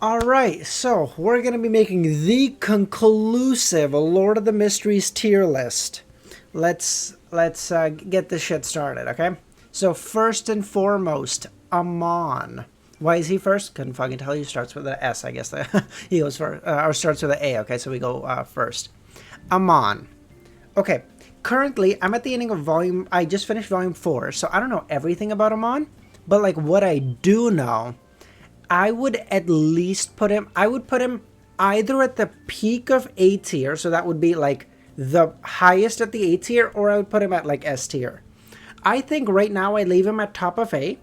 All right, so we're going to be making the conclusive Lord of the Mysteries tier list. Let's get this shit started, okay? So first and foremost, Amon. Why is he first? Couldn't fucking tell you. Starts with an S, I guess. He goes first, or starts with an A. Okay, so we go first. Amon. Okay, currently I'm at the ending of volume. I just finished volume 4, so I don't know everything about Amon, but like what I do know, I would at least put him. I would put him either at the peak of A tier, so that would be like the highest at the A tier, or I would put him at like S tier. I think right now I leave him at top of A.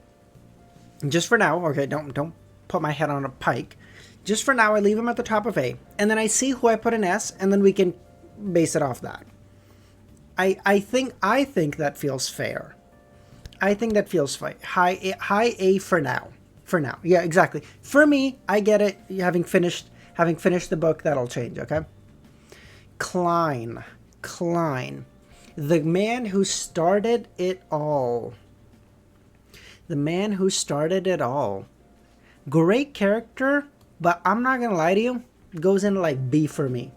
Just for now, okay, don't put my head on a pike. Just for now, I leave him at the top of A, and then I see who I put in S, and then we can base it off that. I think that feels fair. I think that feels fair. High A for now. For now, yeah, exactly. For me, I get it. Having finished the book, that'll change. Okay. Klein, the man who started it all. The man who started it all. Great character, but I'm not gonna lie to you, goes into like B for me.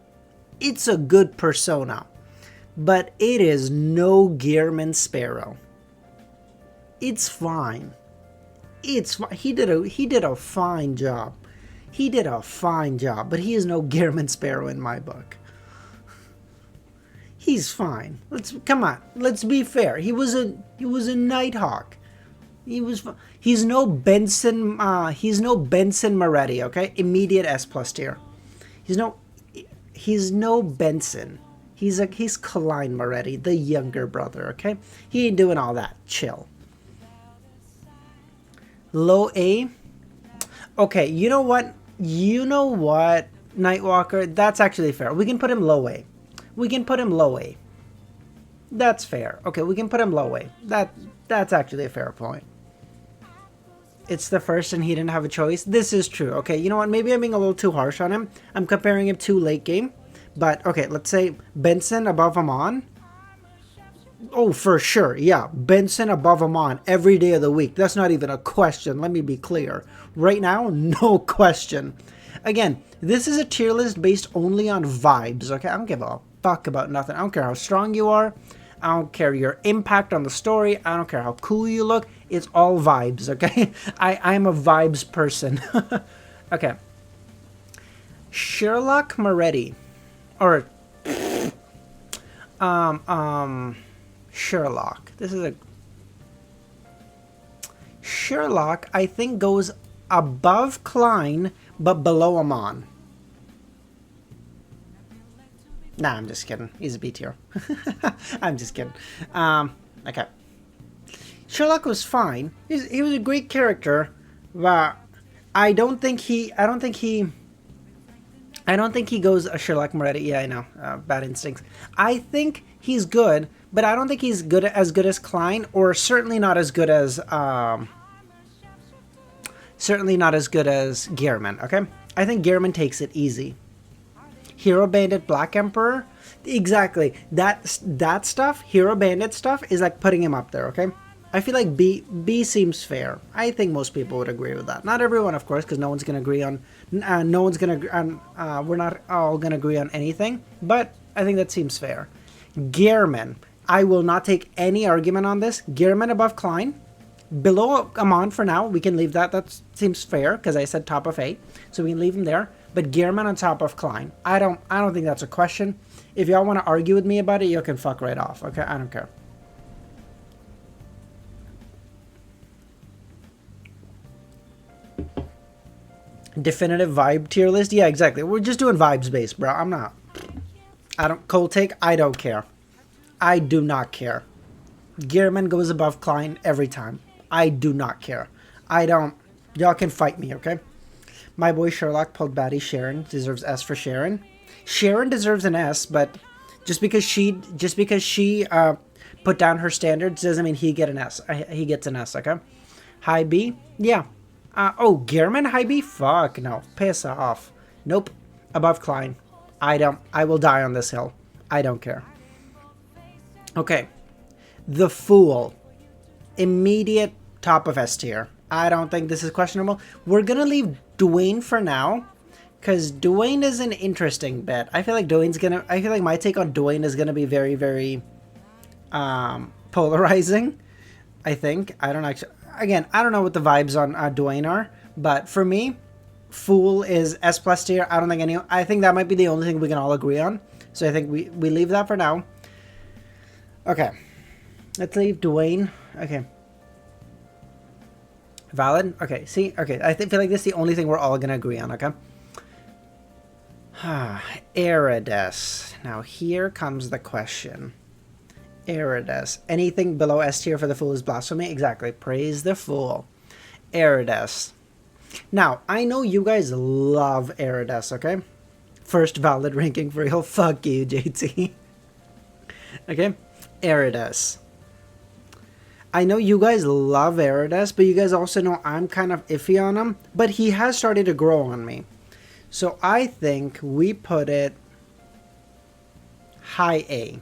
It's a good persona, but it is no Gearman Sparrow. It's fine. He did a fine job. He did a fine job, but he is no Gearman Sparrow in my book. He's fine. Come on. Let's be fair. He was a Nighthawk. He's no Benson Moretti, okay? Immediate S+ tier. He's no Benson. He's Klein Moretti, the younger brother, okay? He ain't doing all that. Chill. Low A. Okay, you know what? Nightwalker, that's actually fair. We can put him low A. That's fair. Okay, we can put him low A. That's actually a fair point. It's the first and he didn't have a choice. This is true. Okay, you know what? Maybe I'm being a little too harsh on him. I'm comparing him to late game. But, okay, let's say Benson above Amon. Oh, for sure. Yeah, Benson above Amon every day of the week. That's not even a question. Let me be clear. Right now, no question. Again, this is a tier list based only on vibes, okay? I don't give a fuck about nothing. I don't care how strong you are. I don't care your impact on the story. I don't care how cool you look. It's all vibes, okay? I'm a vibes person. Okay. Sherlock Moretti. Or... Sherlock. Sherlock, I think, goes above Klein, but below Amon. Nah, I'm just kidding. He's a B tier. I'm just kidding. Okay. Sherlock was fine. He was a great character, but I don't think he goes a Sherlock Moretti. Yeah, I know. Bad instincts. I think he's good, but I don't think he's as good as Klein, or certainly not as good as Gearman. Okay, I think Gearman takes it easy. Hero Bandit, Black Emperor, exactly. That stuff, Hero Bandit stuff, is like putting him up there. Okay, I feel like B seems fair. I think most people would agree with that. Not everyone, of course, because no one's gonna agree on. We're not all gonna agree on anything, but I think that seems fair. Gearman, I will not take any argument on this. Gearman above Klein, below Amon for now. We can leave that. That seems fair because I said top of A, so we can leave him there. But Gearman on top of Klein. I don't think that's a question. If y'all want to argue with me about it, you can fuck right off. Okay, I don't care. Definitive vibe tier list? Yeah, exactly. We're just doing vibes based, bro. Cold take, I don't care. I do not care. Gearman goes above Klein every time. I do not care. Y'all can fight me, okay? My boy Sherlock pulled baddie Sharon. Deserves S for Sharon. Sharon deserves an S, but just because she put down her standards doesn't mean he gets an S, okay? High B? Yeah. Gearman high B? Fuck no. Piss off. Nope. Above Klein. I will die on this hill. I don't care. Okay. The Fool. Immediate top of S tier. I don't think this is questionable. We're gonna leave Dwayne for now, because Dwayne is an interesting bet. I feel like I feel like my take on Dwayne is gonna be very, very polarizing. I think. I don't actually. Again, I don't know what the vibes on Dwayne are, but for me, Fool is S plus tier. I think that might be the only thing we can all agree on. So I think we leave that for now. Okay. Let's leave Dwayne. Okay. Valid? Okay, see? Okay, I feel like this is the only thing we're all going to agree on, okay? Arrodes. Now, here comes the question. Arrodes. Anything below S tier for the Fool is blasphemy? Exactly. Praise the Fool. Arrodes. Now, I know you guys love Arrodes, okay? First valid ranking for real. Fuck you, JT. Okay? Arrodes. I know you guys love Arrodes, but you guys also know I'm kind of iffy on him. But he has started to grow on me. So I think we put it high A.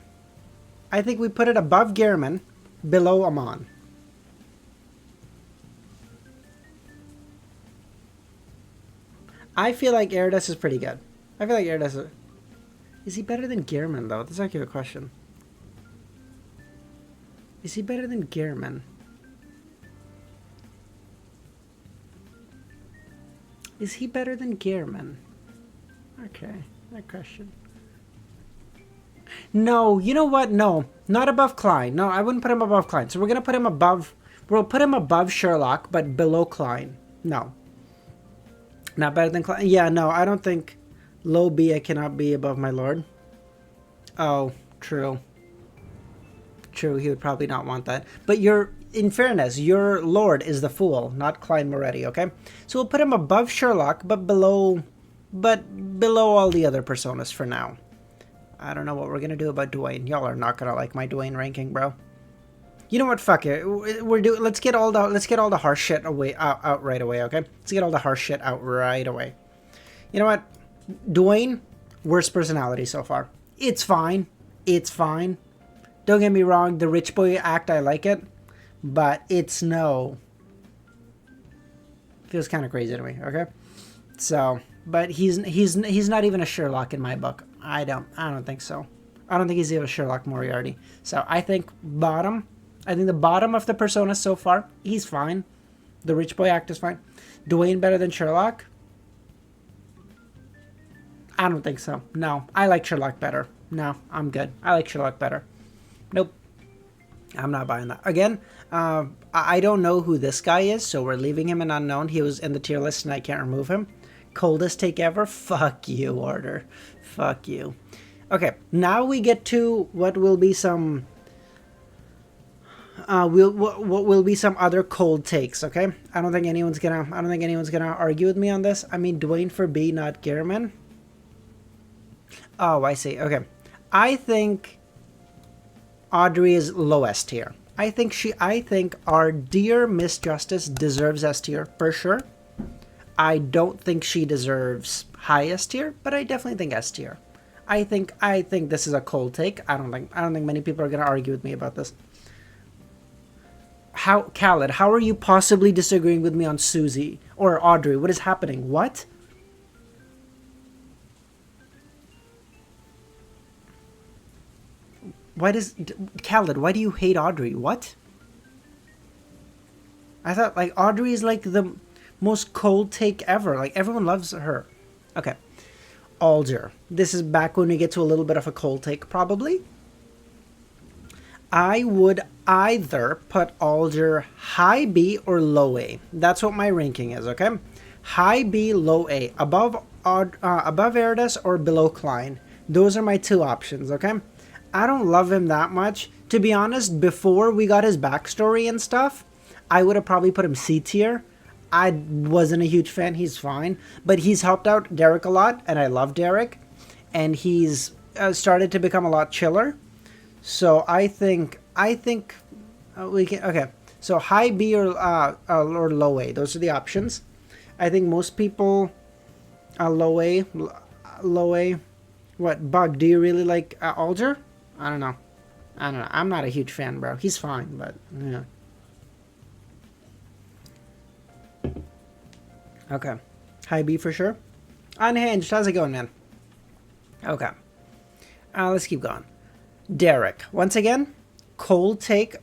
I think we put it above Gehrman, below Amon. I feel like Arrodes is pretty good. I feel like Arrodes is he better than Gehrman, though? That's actually a question. Is he better than Gehrman? Is he better than Gehrman? Okay, that question. No, you know what? No, not above Klein. No, I wouldn't put him above Klein. So we're gonna put him above. We'll put him above Sherlock, but below Klein. No. Not better than Klein. Yeah, no, I don't think low B. I cannot be above my lord. Oh, true. True, he would probably not want that. But in fairness, your lord is the Fool, not Klein Moretti, okay? So we'll put him above Sherlock, but below all the other personas for now. I don't know what we're gonna do about Dwayne. Y'all are not gonna like my Dwayne ranking, bro. You know what? Fuck it. Let's get all the harsh shit out right away, okay? Let's get all the harsh shit out right away. You know what? Dwayne, worst personality so far. It's fine. It's fine. Don't get me wrong, the rich boy act, I like it, but it's no. Feels kind of crazy to me, okay? So, but he's not even a Sherlock in my book. I don't think so. I don't think he's even a Sherlock Moriarty. So I think the bottom of the persona so far, he's fine. The rich boy act is fine. Dwayne better than Sherlock? I don't think so. No, I like Sherlock better. No, I'm good. I like Sherlock better. Nope. I'm not buying that. Again, I don't know who this guy is, so we're leaving him an unknown. He was in the tier list and I can't remove him. Coldest take ever? Fuck you, Order. Fuck you. Okay, now we get to what will be some... what will be some other cold takes, okay? I don't think anyone's gonna argue with me on this. I mean, Dwayne for B, not Gehrman. Oh, I see. Okay. I think Audrey is low S tier. I think our dear Miss Justice deserves S tier for sure. I don't think she deserves high S tier, but I definitely think S tier. I think this is a cold take. I don't think many people are gonna argue with me about this. Khaled, how are you possibly disagreeing with me on Susie or Audrey? What is happening? What? Khaled, why do you hate Audrey? What? I thought, like, Audrey is, like, the most cold take ever. Like, everyone loves her. Okay. Alger. This is back when we get to a little bit of a cold take, probably. I would either put Alger high B or low A. That's what my ranking is, okay? High B, low A. Above Arrodes or below Klein. Those are my two options, okay? I don't love him that much. To be honest, before we got his backstory and stuff, I would have probably put him C tier. I wasn't a huge fan. He's fine. But he's helped out Derek a lot, and I love Derek. And he's started to become a lot chiller. So I think we can... Okay, so high B or low A. Those are the options. I think most people... low A. What, Bug, do you really like Alger? I don't know. I'm not a huge fan, bro. He's fine, but yeah. Okay. High B for sure. Unhinged, how's it going, man? Okay. Let's keep going. Derek, once again, cold take.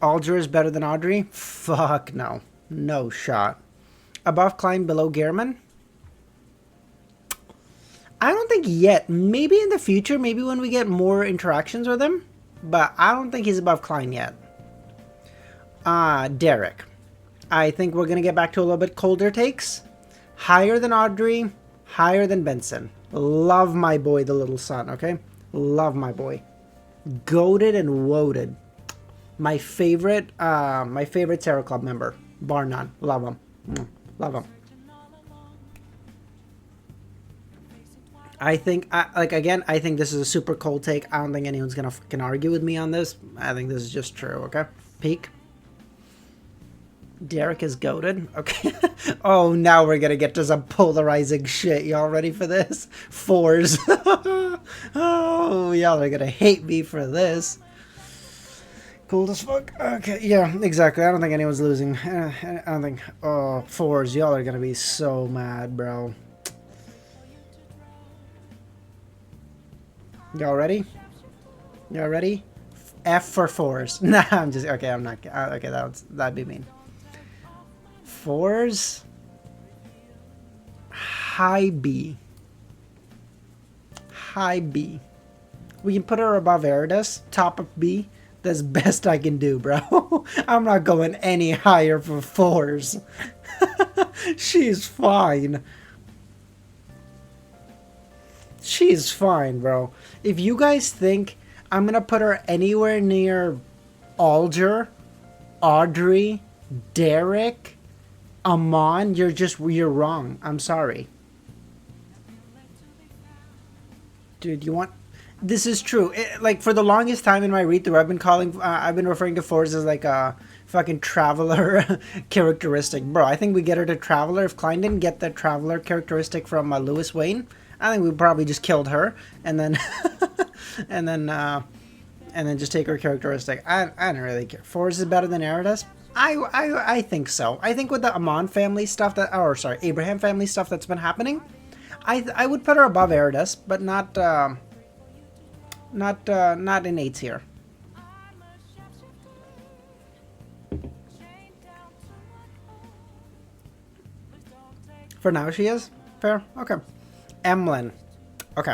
Alger is better than Audrey? Fuck no. No shot. Above Klein, below Gehrman? I don't think yet. Maybe in the future, maybe when we get more interactions with him. But I don't think he's above Klein yet. Derek. I think we're going to get back to a little bit colder takes. Higher than Audrey. Higher than Benson. Love my boy, the little son, okay? Love my boy. Goated and woaded. My favorite Sarah Club member. Bar none. Love him. Love him. I think, I think this is a super cold take. I don't think anyone's gonna fucking argue with me on this. I think this is just true, okay? Peak. Derek is goated. Okay. Oh, now we're gonna get to some polarizing shit. Y'all ready for this? Fours. Oh, y'all are gonna hate me for this. Cool as fuck. Okay, yeah, exactly. I don't think anyone's losing. I don't think... Oh, fours. Y'all are gonna be so mad, bro. Y'all ready? Y'all ready? F for fours. Nah, I'm just... Okay, I'm not... Okay, that'd be mean. Fours. High B. High B. We can put her above Arrodes. Top of B. That's best I can do, bro. I'm not going any higher for fours. She's fine. She's fine, bro. If you guys think I'm gonna put her anywhere near Alger, Audrey, Derek, Amon, you're wrong. I'm sorry. Dude, you want... This is true. Like, for the longest time in my read-through, I've been referring to fours as like a fucking traveler characteristic. Bro, I think we get her to traveler. If Klein didn't get the traveler characteristic from Lewis Wayne, I think we probably just killed her and then and then just take her characteristic. I don't really care. Fours is better than Arrodes? I think so. I think with the Amon family stuff Abraham family stuff that's been happening, I would put her above Arrodes, but not in A tier. For now she is? Fair? Okay. Emlyn. Okay.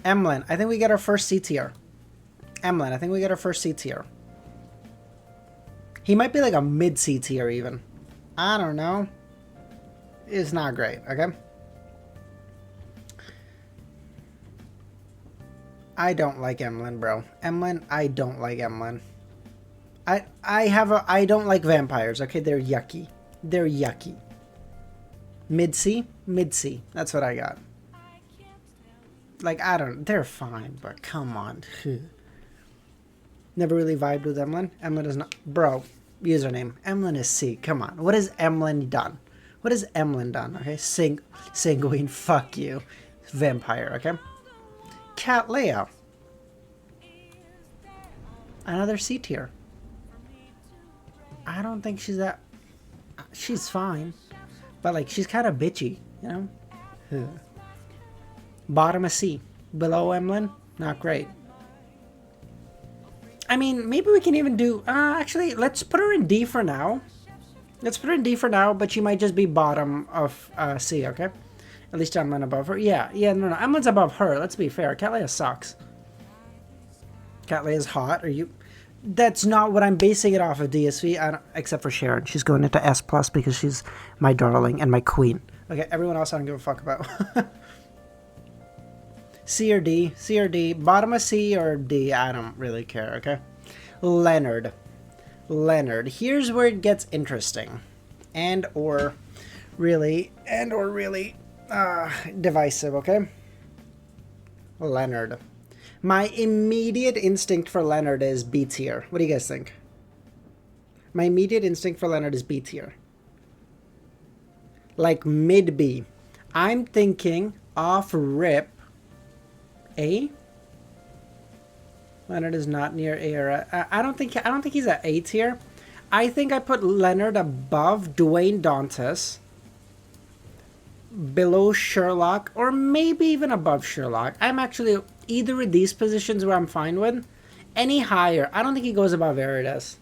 Emlyn. I think we get our first C tier. Emlyn. I think we get our first C tier. He might be like a mid C tier even. I don't know. It's not great, okay? I don't like Emlyn, bro. Emlyn, I don't like Emlyn. I don't like vampires, okay? They're yucky. They're yucky. Mid C? Mid C. That's what I got. Like, they're fine, but come on. Never really vibed with Emlyn. Emlyn is not... Bro, username. Emlyn is C. Come on. What has Emlyn done? What has Emlyn done? Okay, Sanguine, fuck you. Vampire, okay? Cat Leia. Another C tier. I don't think she's that... She's fine. But, like, she's kind of bitchy, you know? Bottom of C. Below Emlyn? Not great. I mean, maybe we can even do... actually, let's put her in D for now. Let's put her in D for now, but she might just be bottom of C, okay? At least Emlyn above her. Yeah, no. Emlyn's above her. Let's be fair. Cat Leia sucks. Cat Leia's hot. Are you... That's not what I'm basing it off of, DSV. Except for Sharon. She's going into S+ because she's my darling and my queen. Okay, everyone else I don't give a fuck about. C or D? C or D? Bottom of C or D? I don't really care, okay? Leonard. Here's where it gets interesting. And or really divisive, okay? Leonard. My immediate instinct for Leonard is B tier. What do you guys think? My immediate instinct for Leonard is B tier. Like mid B. I'm thinking off rip A. Leonard is not near A or I don't think he's at A tier. I think I put Leonard above Dwayne Dantas. below Sherlock, or maybe even above Sherlock. I'm actually either of these positions where I'm fine with. Any higher, I don't think he goes above Arrodes.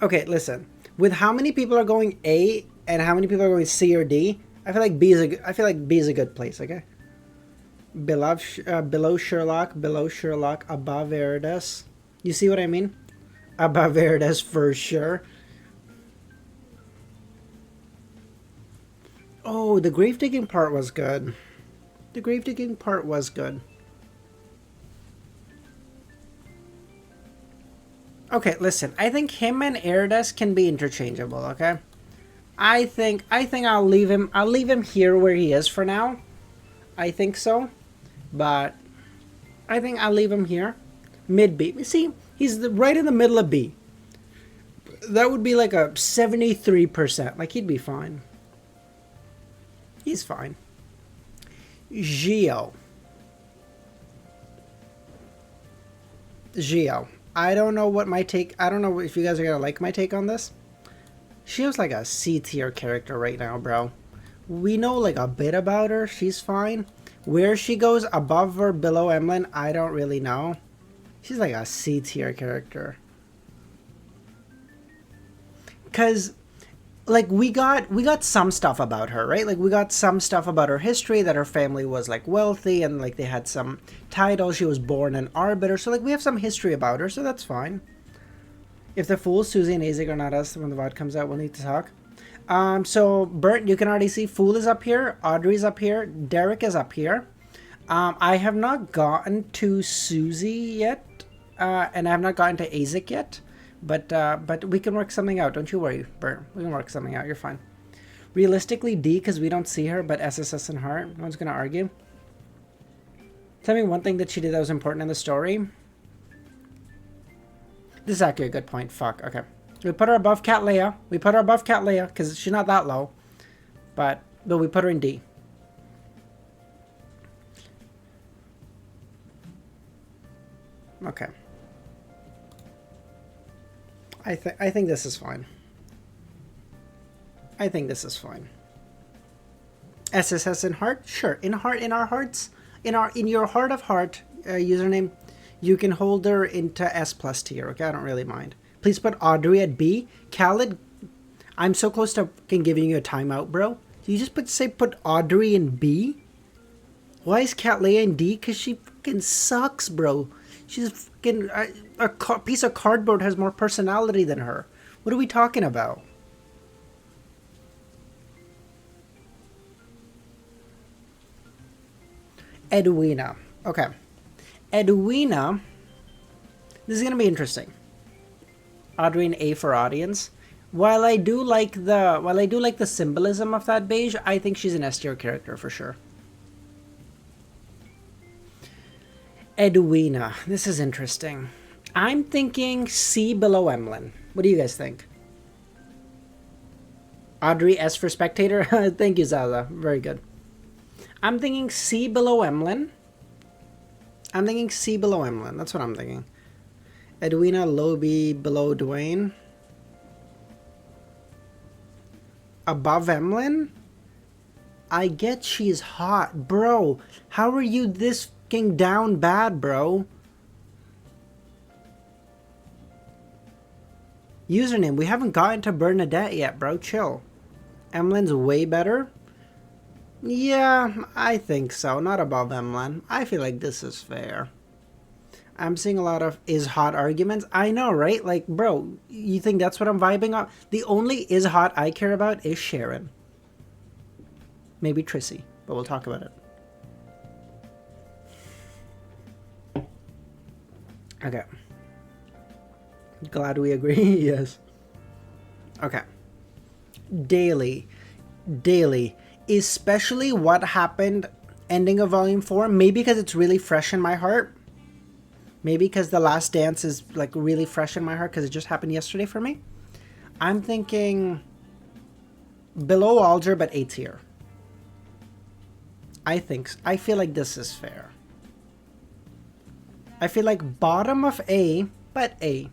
Okay, listen. With how many people are going A and how many people are going C or D, I feel like B is a good place. Okay. Below Sherlock, above Arrodes. You see what I mean? Above Arrodes for sure. Oh, the grave digging part was good. The grave digging part was good. Okay, listen. I think him and Arrodes can be interchangeable. Okay. I think I'll leave him here where he is for now. I think so, but I think I'll leave him here, mid B. See, he's right in the middle of B. That would be like a 73%. Like, he'd be fine. He's fine. Gio. I don't know what my take... I don't know if you guys are going to like my take on this. Gio's like a C tier character right now, bro. We know like a bit about her. She's fine. Where she goes above or below Emlyn, I don't really know. She's like a C tier character. Because... like, we got some stuff about her, right? Like, we got some stuff about her history, that her family was, like, wealthy, and, like, they had some titles. She was born an arbiter. So, like, we have some history about her, so that's fine. If the fools, Susie and Azig, are not us, when the VOD comes out, we'll need to talk. So, Bert, you can already see Fool is up here. Audrey's up here. Derek is up here. I have not gotten to Susie yet, and I have not gotten to Azig yet. But we can work something out. Don't you worry, Bert. We can work something out. You're fine. Realistically, D, because we don't see her, but SSS and Heart. No one's going to argue. Tell me one thing that she did that was important in the story. This is actually a good point. Fuck. Okay. We put her above Cat Leia. Because she's not that low. But we put her in D. Okay. I think this is fine. I think this is fine. SSS in heart? Sure. In heart, in our hearts, in your heart of heart username, you can hold her into S+ tier. Okay, I don't really mind. Please put Audrey at B. Khaled, I'm so close to giving you a timeout, bro. You just put Audrey in B? Why is Cat Leia in D? Because she fucking sucks, bro. She's fucking... a piece of cardboard has more personality than her. What are we talking about? Edwina. Okay. Edwina. This is going to be interesting. Audrey and A for audience. While I do like the symbolism of that beige, I think she's an S tier character for sure. Edwina. This is interesting. I'm thinking C below Emlyn. What do you guys think? Audrey, S for spectator. Thank you, Zaza. Very good. I'm thinking C below Emlyn. That's what I'm thinking. Edwina, low B below Dwayne. Above Emlyn? I get she's hot. Bro, how are you this fucking down bad, bro? Username, we haven't gotten to Bernadette yet, bro. Chill. Emlyn's way better? Yeah, I think so. Not above Emlyn. I feel like this is fair. I'm seeing a lot of is hot arguments. I know, right? Like, bro, you think that's what I'm vibing on? The only is hot I care about is Sharon. Maybe Trissy, but we'll talk about it. Okay. Glad we agree. Yes. Okay. Daily. Especially what happened ending of volume 4. Maybe because it's really fresh in my heart. Maybe because The Last Dance is like really fresh in my heart because it just happened yesterday for me. I'm thinking below Alger but A tier. I feel like this is fair. I feel like bottom of A, but A.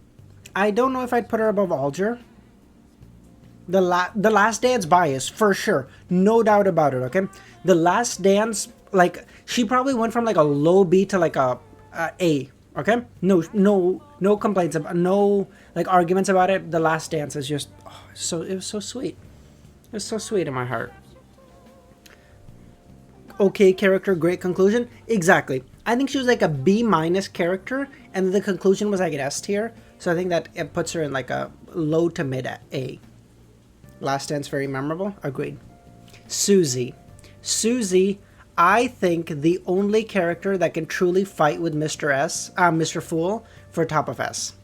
I don't know if I'd put her above Alger. The Last Dance bias, for sure. No doubt about it, okay? The Last Dance, like, she probably went from, like, a low B to, like, a A, okay? No complaints, about, no, like, arguments about it. The Last Dance is just, oh, it was so sweet. It was so sweet in my heart. Okay character, great conclusion. Exactly. I think she was, like, a B- character, and the conclusion was, like, an S tier. So I think that it puts her in, like, a low to mid A. Last Dance, very memorable. Agreed. Susie. Susie, I think the only character that can truly fight with Mr. Fool for top of S.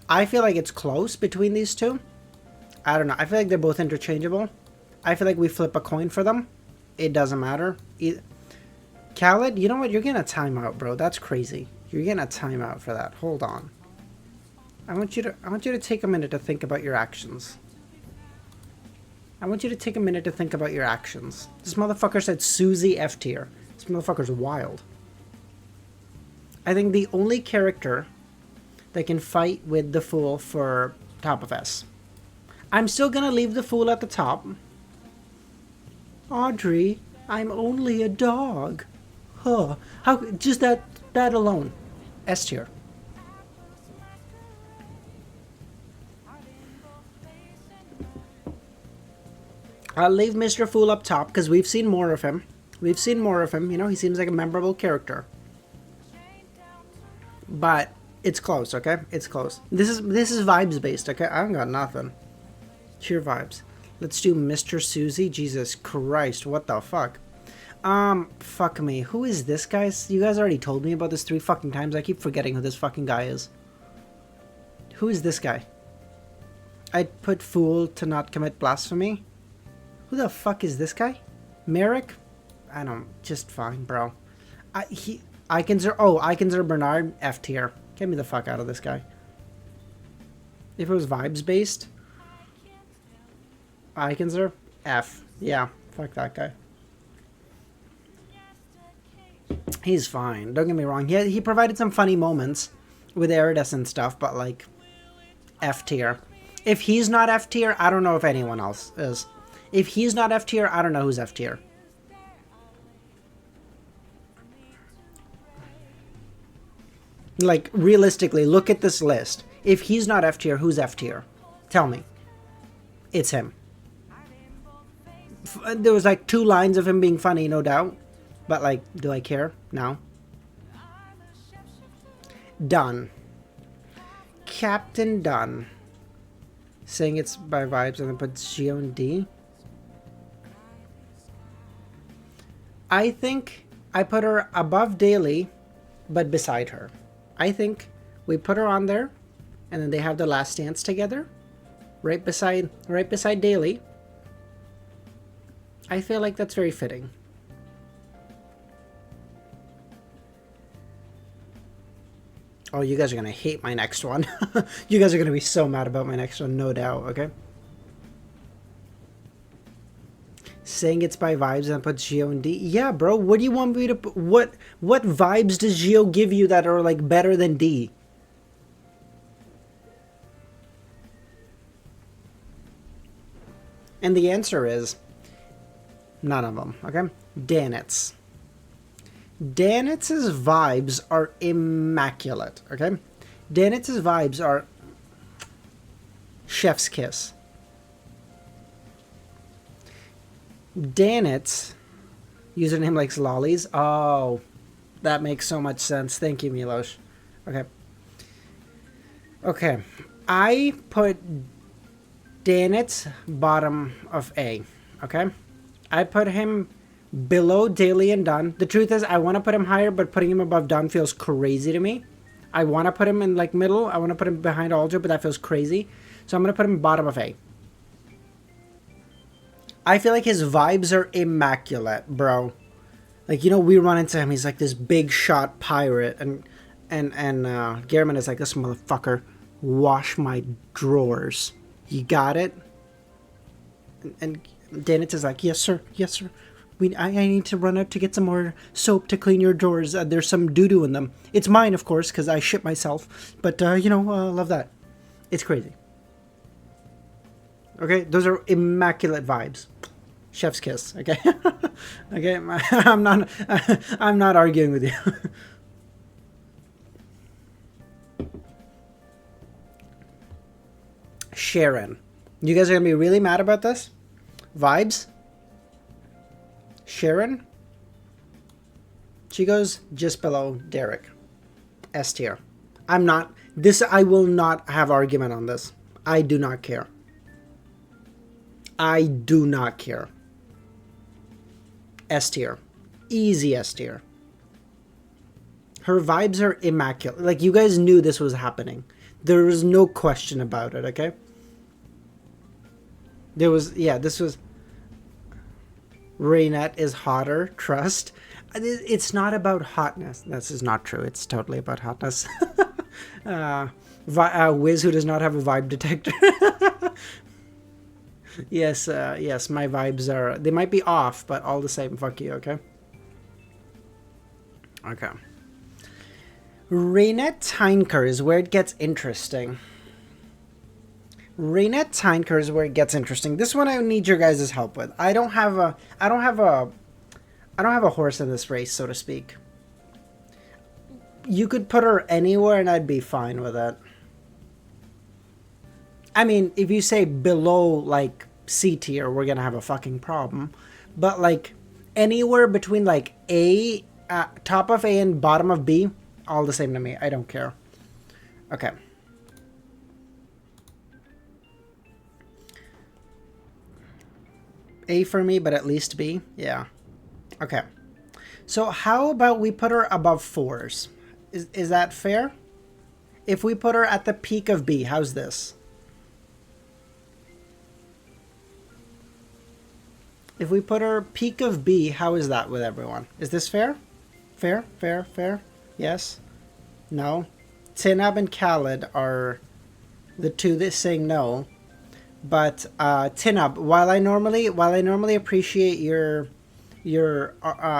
I feel like it's close between these two. I don't know. I feel like they're both interchangeable. I feel like we flip a coin for them. It doesn't matter. Khaled, you know what? You're getting a timeout, bro. That's crazy. You're getting a timeout for that. Hold on. I want you to take a minute to think about your actions. I want you to take a minute to think about your actions. This motherfucker said Susie F tier. This motherfucker's wild. I think the only character that can fight with the Fool for top of S. I'm still gonna leave the Fool at the top. Audrey, I'm only a dog. Huh. How, just that alone. S tier. I'll leave Mr. Fool up top because we've seen more of him. We've seen more of him. You know, he seems like a memorable character. But it's close, okay? It's close. This is vibes based, okay? I haven't got nothing. Cheer vibes. Let's do Mr. Susie. Jesus Christ, what the fuck? Fuck me. Who is this guy? You guys already told me about this 3 fucking times. I keep forgetting who this fucking guy is. Who is this guy? I'd put Fool to not commit blasphemy. Who the fuck is this guy? Merrick? I don't... Just fine, bro. Eikenser Bernard, F tier. Get me the fuck out of this guy. If it was vibes based... Eikenser? F. Yeah, fuck that guy. He's fine. Don't get me wrong. He provided some funny moments with Arrodes and stuff, but like... F tier. If he's not F tier, I don't know if anyone else is. If he's not F tier, I don't know who's F tier. Like, realistically, look at this list. If he's not F tier, who's F tier? Tell me. It's him. There was like 2 lines of him being funny, no doubt. But like, do I care? No. Dunn. Captain Dunn. Saying it's by vibes and then put Geo and D. I think I put her above Daily, but beside her. I think we put her on there, and then they have the Last Dance together, right beside Daily. I feel like that's very fitting. Oh, you guys are gonna hate my next one. You guys are gonna be so mad about my next one, no doubt. Okay. Saying it's by vibes and put Geo and D. Yeah, bro. What do you want me to put? What vibes does Geo give you that are like better than D? And the answer is none of them. Okay. Danitz. Danitz's vibes are immaculate. Okay. Danitz's vibes are chef's kiss. Danitz, username likes lollies. Oh, that makes so much sense. Thank you, Milos. Okay. Okay. I put Danitz bottom of A. Okay. I put him below Daily and Dunn. The truth is, I want to put him higher, but putting him above Dunn feels crazy to me. I want to put him in like middle. I want to put him behind Audrey, but that feels crazy. So I'm going to put him bottom of A. I feel like his vibes are immaculate, bro. Like, you know, we run into him. He's like this big shot pirate. And Gehrman is like, this motherfucker, wash my drawers. You got it? And Danitz is like, yes, sir. Yes, sir. I need to run out to get some more soap to clean your drawers. There's some doo-doo in them. It's mine, of course, because I shit myself. But, love that. It's crazy. Okay, those are immaculate vibes. Chef's kiss. Okay, okay. I'm not arguing with you. Sharon, you guys are gonna be really mad about this. Vibes. Sharon. She goes just below Derek. S tier. I'm not. This. I will not have argument on this. I do not care. I do not care. S tier. Easy S tier. Her vibes are immaculate. Like, you guys knew this was happening. There was no question about it, okay? There was, yeah, this was... Raynette is hotter, trust. It's not about hotness. This is not true. It's totally about hotness. Wiz, who does not have a vibe detector. Yes, yes, my vibes are... They might be off, but all the same, fuck you, okay? Okay. Raynette Tynker is where it gets interesting. Raynette Tynker is where it gets interesting. This one I need your guys' help with. I don't have a horse in this race, so to speak. You could put her anywhere and I'd be fine with it. I mean, if you say below, like, C tier, we're gonna have a fucking problem. But, like, anywhere between, like, A, top of A and bottom of B, all the same to me. I don't care. Okay. A for me, but at least B. Yeah. Okay. So how about we put her above 4s? Is that fair? If we put her at the peak of B, how's this? If we put her peak of B, how is that with everyone? Is this fair? Fair? Fair? Fair? Yes? No? Tinab and Khaled are the two that saying no. But Tinab, while I normally appreciate your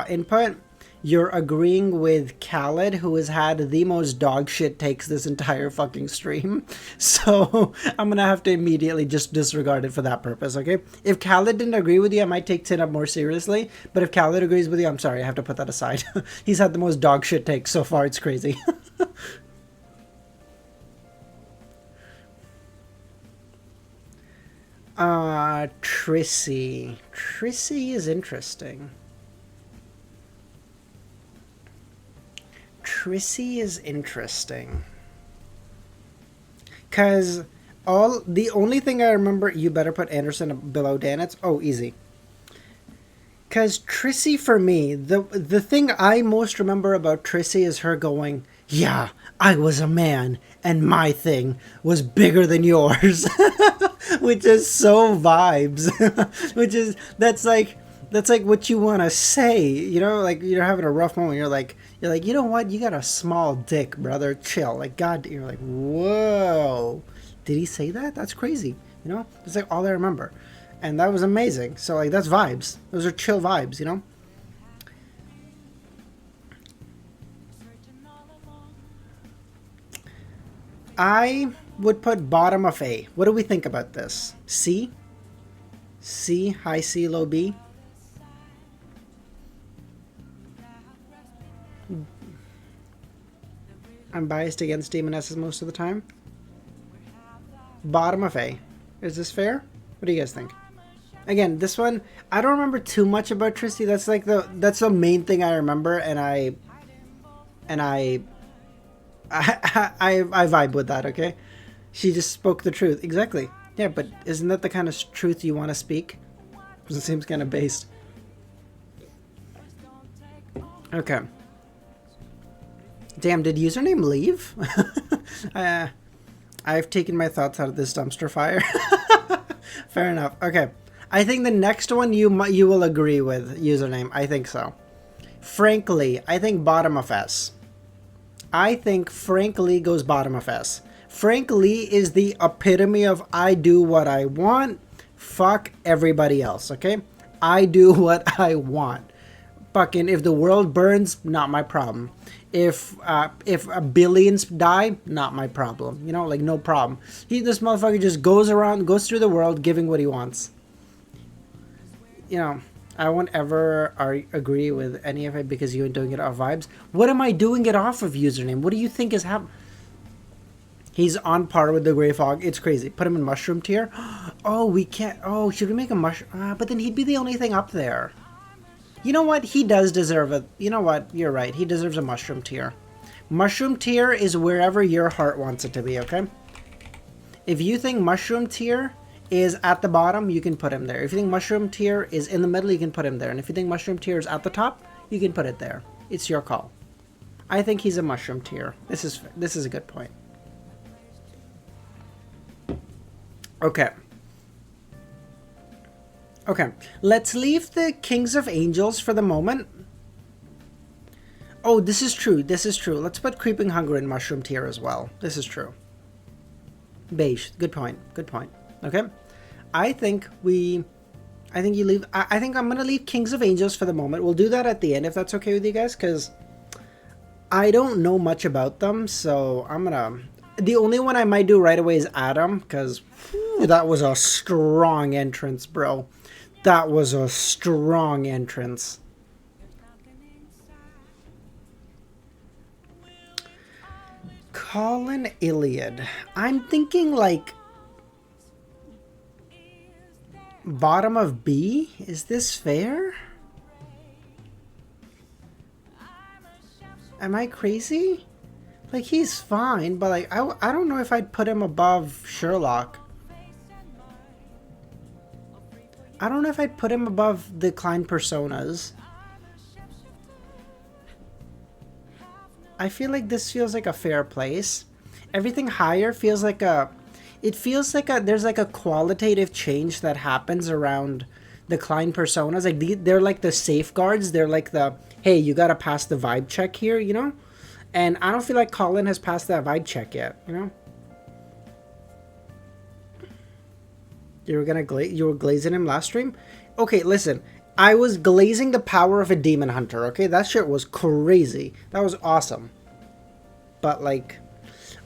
input, you're agreeing with Khaled, who has had the most dog shit takes this entire fucking stream. So I'm gonna have to immediately just disregard it for that purpose, okay? If Khaled didn't agree with you, I might take Tinab more seriously. But if Khaled agrees with you, I'm sorry, I have to put that aside. He's had the most dog shit takes so far, it's crazy. Trissy. Trissy is interesting. Trissy is interesting. Cause the only thing I remember, you better put Anderson below Danitz. Oh, easy. Cause Trissy for me, the thing I most remember about Trissy is her going, yeah, I was a man and my thing was bigger than yours. Which is so vibes. That's like what you want to say, you know, like you're having a rough moment. You're like, you know what? You got a small dick, brother. Chill. Like, God, you're like, whoa. Did he say that? That's crazy. You know, it's like all I remember. And that was amazing. So like, that's vibes. Those are chill vibes, you know? I would put bottom of A. What do we think about this? C? C, high C, low B? I'm biased against Demonesses most of the time. Bottom of A. Is this fair? What do you guys think? Again, this one, I don't remember too much about Trissy. That's like that's the main thing I remember, and I vibe with that, okay? She just spoke the truth. Exactly. Yeah, but isn't that the kind of truth you want to speak? It seems kind of based. Okay. Damn, did username leave? I've taken my thoughts out of this dumpster fire. Fair enough. Okay. I think the next one you will agree with, username. I think so. Frankly, I think bottom of S. I think Frank Lee goes bottom of S. Frank Lee is the epitome of I do what I want, fuck everybody else, okay? I do what I want. Fucking, if the world burns, not my problem. If billions die, not my problem. You know, like no problem. This motherfucker just goes through the world giving what he wants. You know, I won't ever agree with any of it because you're doing it off vibes. What am I doing it off of, username? What do you think is happening? He's on par with the Grey Fog. It's crazy. Put him in mushroom tier. Oh, we can't. Oh, should we make a mushroom? But then he'd be the only thing up there. You know what? He does deserve it. You know what? You're right. He deserves a mushroom tier. Mushroom tier is wherever your heart wants it to be, okay? If you think mushroom tier is at the bottom, you can put him there. If you think mushroom tier is in the middle, you can put him there. And if you think mushroom tier is at the top, you can put it there. It's your call. I think he's a mushroom tier. This is a good point. Okay. Okay. Let's leave the Kings of Angels for the moment. Oh, this is true. This is true. Let's put Creeping Hunger in mushroom tier as well. This is true. Beige. Good point. Good point. Okay. I think you leave. I think I'm going to leave Kings of Angels for the moment. We'll do that at the end if that's okay with you guys, because I don't know much about them. So I'm going to... The only one I might do right away is Adam, because that was a strong entrance, bro. That was a strong entrance. Colin Iliad. I'm thinking like bottom of B? Is this fair? Am I crazy? Like, he's fine, but like I don't know if I'd put him above Sherlock. I don't know if I'd put him above the Klein personas. I feel like this feels like a fair place. Everything higher feels like there's like a qualitative change that happens around the Klein personas. Like they're like the safeguards. They're like the, hey, you gotta pass the vibe check here, you know? And I don't feel like Colin has passed that vibe check yet, you know? You were glazing him last stream? Okay, listen. I was glazing the power of a demon hunter, okay? That shit was crazy. That was awesome. But like,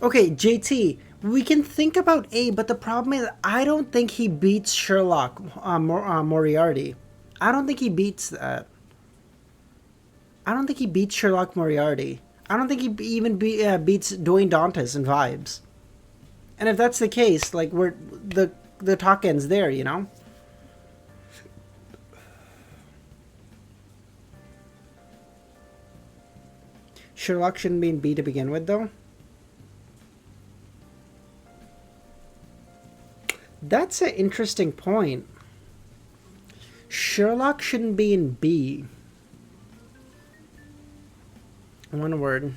okay, JT, we can think about A, but the problem is I don't think he beats Sherlock Moriarty. I don't think he beats that. I don't think he beats Sherlock Moriarty. I don't think he even beats Dwayne Dantes in vibes. And if that's the case, like, the talk ends there, you know? Sherlock shouldn't be in B to begin with, though. That's an interesting point. Sherlock shouldn't be in B. One word.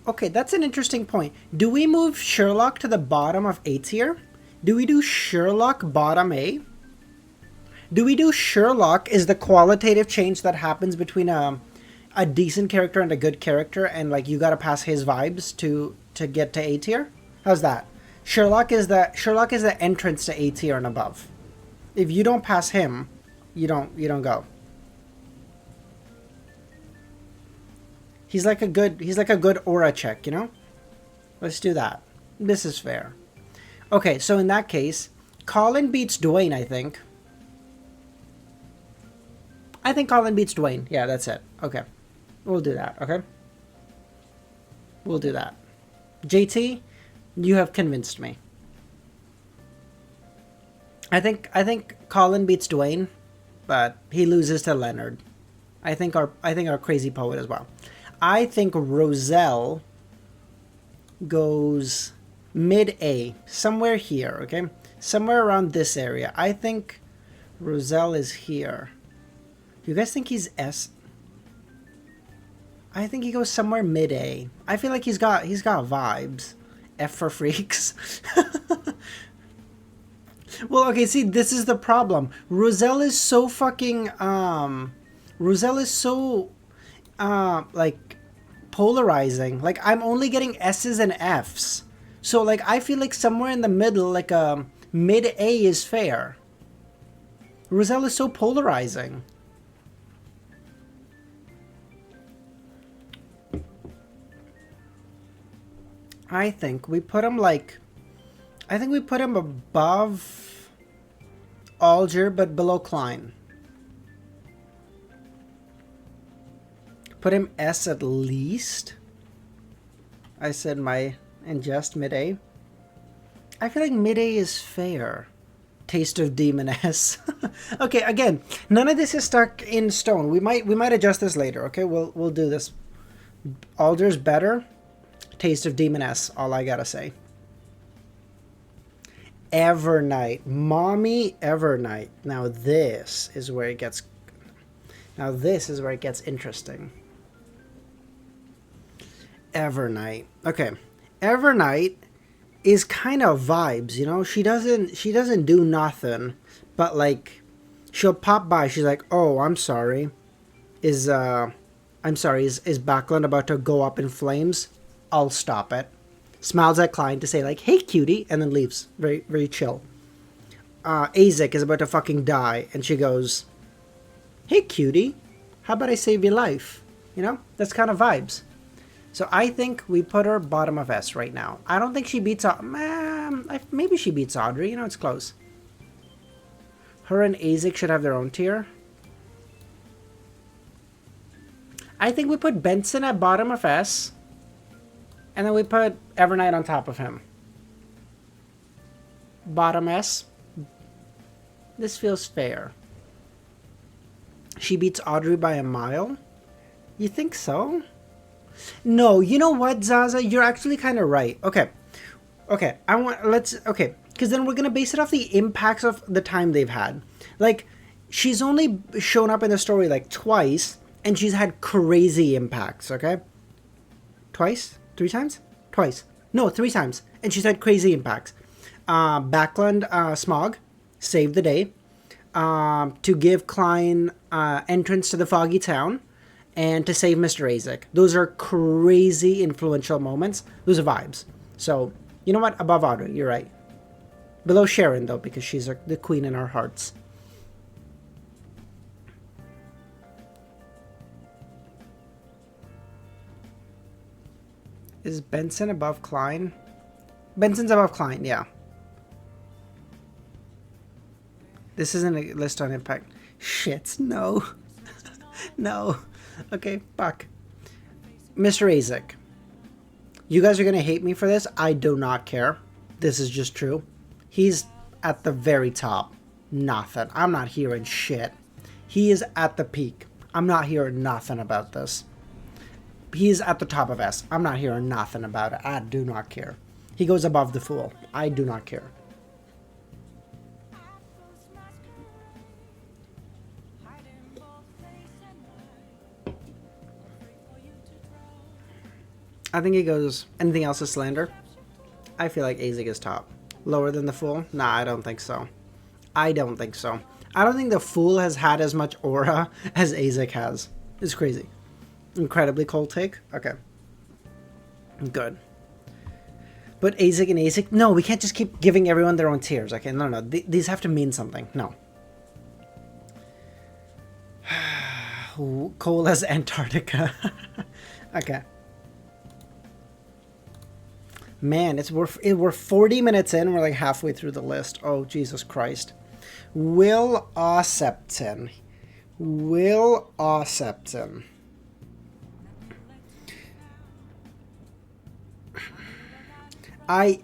Okay, that's an interesting point. Do we move Sherlock to the bottom of A tier? Do we do Sherlock bottom A? Do we do Sherlock is the qualitative change that happens between a decent character and a good character, and like you gotta pass his vibes to get to A tier? How's that? Sherlock is the entrance to A tier and above. If you don't pass him, you don't go. He's like a good aura check, you know? Let's do that. This is fair. Okay, so in that case, Colin beats Dwayne, I think. I think Colin beats Dwayne. Yeah, that's it. Okay. We'll do that, okay? We'll do that. JT, you have convinced me. I think Colin beats Dwayne, but he loses to Leonard. I think our crazy poet as well. I think Roselle goes mid-A, somewhere here, okay? Somewhere around this area. I think Roselle is here. You guys think he's S? I think he goes somewhere mid-A. I feel like he's got vibes. F for freaks. Well, okay, see, this is the problem. Roselle is so fucking, Roselle is so, like, polarizing. Like, I'm only getting S's and F's. So, like, I feel like somewhere in the middle, like, mid-A is fair. Roselle is so polarizing. I think we put him like... I think we put him above Alger, but below Klein. Put him S at least. I said my ingest mid-A. I feel like mid-A is fair. Taste of Demon S. Okay, again, none of this is stuck in stone. We might adjust this later. Okay, we'll do this. Alder's better. Taste of Demon S. All I gotta say. Evernight, mommy Evernight. Now this is where it gets. Now this is where it gets interesting. Evernight. Okay, Evernight is kind of vibes, you know. She doesn't do nothing, but like, she'll pop by. She's like, "Oh, I'm sorry. Is Backlund about to go up in flames? I'll stop it." Smiles at Klein to say like, "Hey, cutie," and then leaves. Very, very chill. Azek is about to fucking die, and she goes, "Hey, cutie, how about I save your life?" You know, that's kind of vibes. So I think we put her bottom of S right now. I don't think she beats... maybe she beats Audrey. You know, it's close. Her and Azek should have their own tier. I think we put Benson at bottom of S. And then we put Evernight on top of him. Bottom S. This feels fair. She beats Audrey by a mile? You think so? No, you know what, Zaza? You're actually kind of right. Okay. Okay, okay. Because then we're going to base it off the impacts of the time they've had. Like, she's only shown up in the story, like, twice, and she's had crazy impacts, okay? Twice? 3 times? Twice. No, 3 times. And she's had crazy impacts. Backlund, Smog, saved the day. To give Klein entrance to the Foggy Town. And to save Mr. Azek. Those are crazy influential moments. Those are vibes. So, you know what? Above Audrey, you're right. Below Sharon, though, because she's the queen in our hearts. Is Benson above Klein? Benson's above Klein, yeah. This isn't a list on impact. Shit, no. No. Okay, fuck. Mr. Azek. You guys are going to hate me for this. I do not care. This is just true. He's at the very top. Nothing. I'm not hearing shit. He is at the peak. I'm not hearing nothing about this. He's at the top of S. I'm not hearing nothing about it. I do not care. He goes above the Fool. I do not care. I think he goes... Anything else is slander? I feel like Azek is top. Lower than the Fool? Nah, I don't think so. I don't think so. I don't think the Fool has had as much aura as Azek has. It's crazy. Incredibly cold take? Okay. Good. But Azek and Azek... No, we can't just keep giving everyone their own tiers. Okay, no. These have to mean something. No. Cold as Antarctica. Okay. Man, we're 40 minutes in. We're like halfway through the list. Oh, Jesus Christ. Will Osepton. Will Osepton. I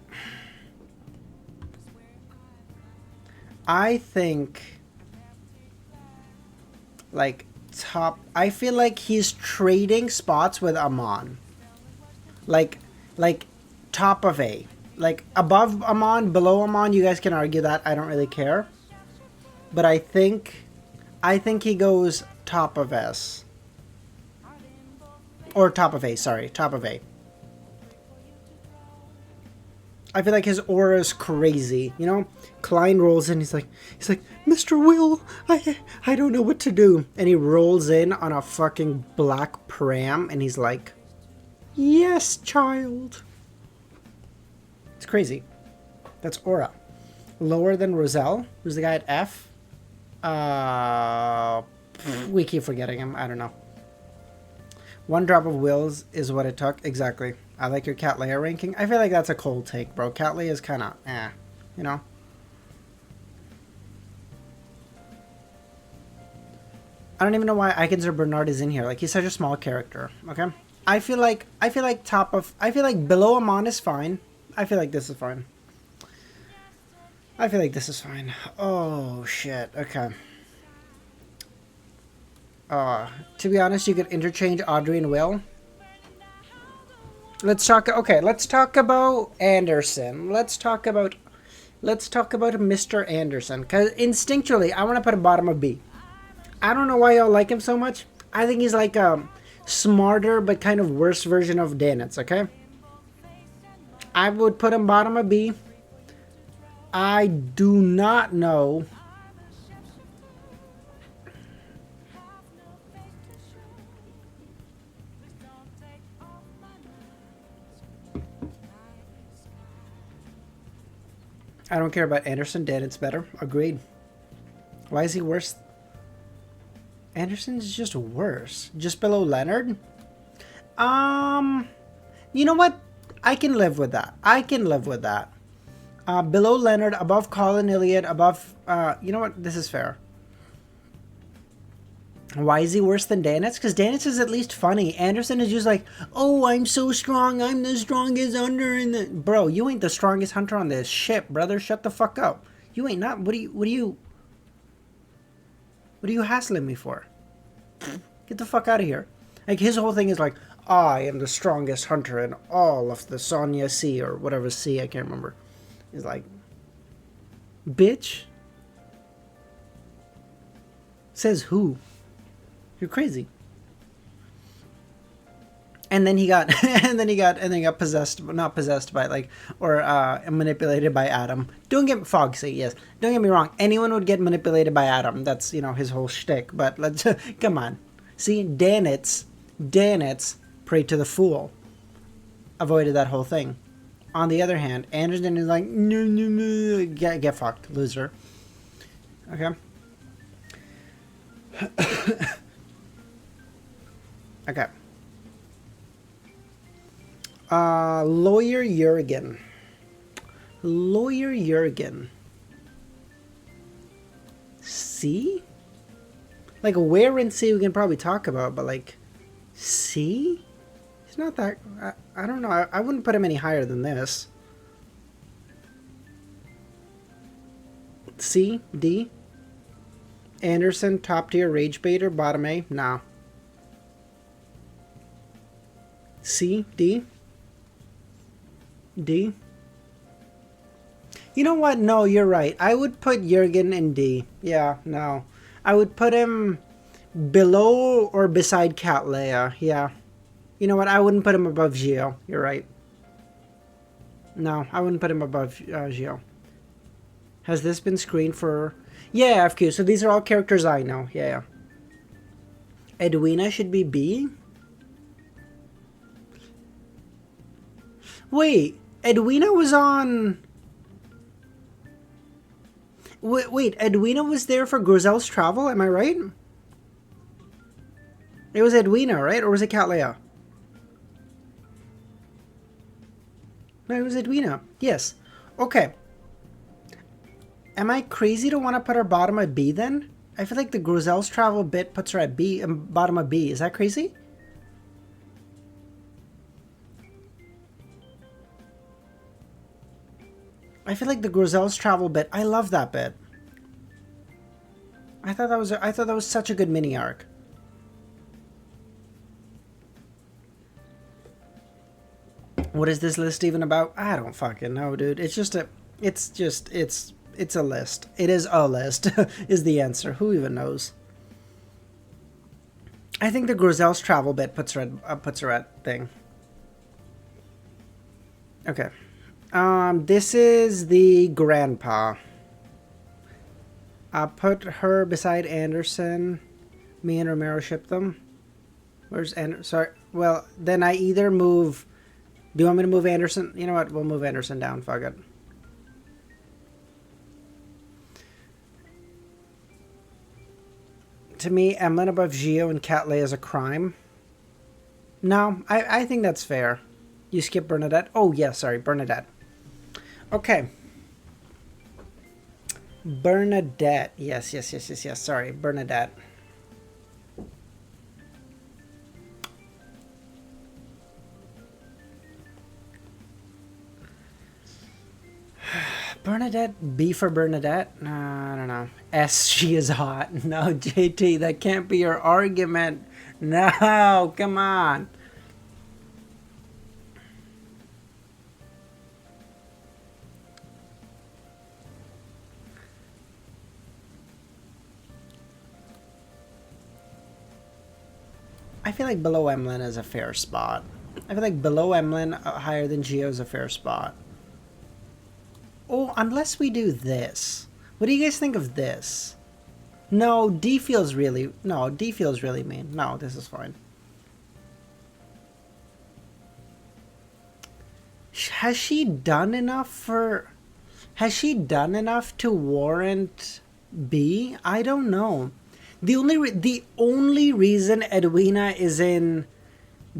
think like top... I feel like he's trading spots with Amon. Like top of A. Like above Amon, below Amon, you guys can argue that. I don't really care. But I think he goes top of S. Or top of A, sorry. Top of A. I feel like his aura is crazy, you know? Klein rolls in, he's like, Mr. Will, I don't know what to do. And he rolls in on a fucking black pram, and he's like, yes, child. It's crazy. That's aura. Lower than Roselle, who's the guy at F. We keep forgetting him, I don't know. One drop of wills is what it took. Exactly. I like your Cat Leia ranking. I feel like that's a cold take, bro. Cat Leia is kind of, you know? I don't even know why Icons or Bernard is in here. Like, he's such a small character, okay? I feel like below Amon is fine. I feel like this is fine. Oh, shit. Okay. To be honest, you could interchange Audrey and Will. Let's talk about Anderson. Let's talk about Mr. Anderson. Because instinctually, I want to put him bottom of B. I don't know why y'all like him so much. I think he's like a smarter but kind of worse version of Danitz, okay? I would put him bottom of B. I do not know. I don't care about Anderson. Danitz better. Agreed. Why is he worse? Anderson's just worse. Just below Leonard? You know what? I can live with that. Below Leonard, above Colin Elliott, above... you know what? This is fair. Why is he worse than Danitz? Because Danitz is at least funny. Anderson is just like, oh, I'm so strong. I'm the strongest hunter in the... Bro, you ain't the strongest hunter on this ship, brother. Shut the fuck up. You ain't not... What are you hassling me for? Get the fuck out of here. Like, his whole thing is like, I am the strongest hunter in all of the Sonya Sea, or whatever sea, I can't remember. He's like, bitch? Says who? You're crazy. And then he got possessed, not possessed by, like, or manipulated by Adam. Don't get me wrong. Anyone would get manipulated by Adam. That's, you know, his whole shtick. But let's come on. See, Danitz, prayed to the fool. Avoided that whole thing. On the other hand, Anderson is like, no, get fucked, loser. Okay. Okay. Lawyer Jurgen. C? Like, where in C we can probably talk about, but like, C? He's not that... I don't know. I wouldn't put him any higher than this. C? D? Anderson, top tier rage baiter, bottom A? Nah. C? D? D? You know what? No, you're right. I would put Jurgen in D. Yeah, no. I would put him below or beside Cat Leia. Yeah. You know what? I wouldn't put him above Gio. You're right. No, I wouldn't put him above Gio. Has this been screened for... Yeah, FQ. So these are all characters I know. Yeah. Edwina should be B? Wait. Edwina was on... Wait, Edwina was there for Roselle's travel? Am I right? It was Edwina, right? Or was it Cat Leia? No, it was Edwina. Yes. Okay. Am I crazy to want to put her bottom of B then? I feel like the Roselle's travel bit puts her at B, bottom of B. Is that crazy? I feel like the Roselle's travel bit. I love that bit. I thought that was such a good mini arc. What is this list even about? I don't fucking know, dude. It's a list. It is a list is the answer. Who even knows? I think the Roselle's travel bit puts her at thing. Okay. This is the grandpa. I put her beside Anderson. Me and Romero ship them. Where's Anderson? Sorry. Well, then I either move... Do you want me to move Anderson? You know what? We'll move Anderson down. Fuck it. To me, Amon above Gio and Cat Leia is a crime. No, I think that's fair. You skip Bernadette? Oh, yeah, sorry, Bernadette. Okay. Bernadette. Yes, sorry, Bernadette. Bernadette? B for Bernadette? No, I don't know. S, she is hot. No, JT, that can't be your argument. No, come on. I feel like below Emlyn is a fair spot. I feel like below Emlyn, higher than Geo is a fair spot. Oh, unless we do this. What do you guys think of this? No, D feels really... No, D feels really mean. No, this is fine. Has she done enough for... Has she done enough to warrant B? I don't know. The only reason Edwina is in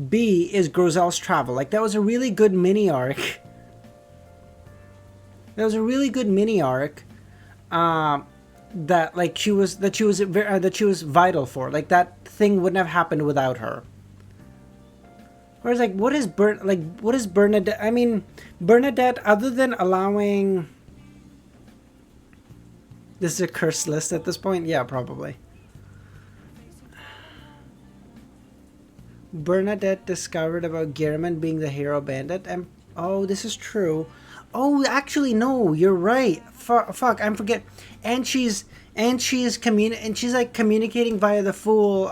B is Groselle's travel. Like, that was a really good mini arc. That was a really good mini arc. That like she was vital for. Like, that thing wouldn't have happened without her. Whereas, like, what is Bernadette? I mean, Bernadette, other than allowing... This is a cursed list at this point? Yeah, probably. Bernadette discovered about Gehrman being the hero bandit, and oh, this is true. Oh, actually, no, you're right. Fuck, I'm forget. And she's like communicating via the fool.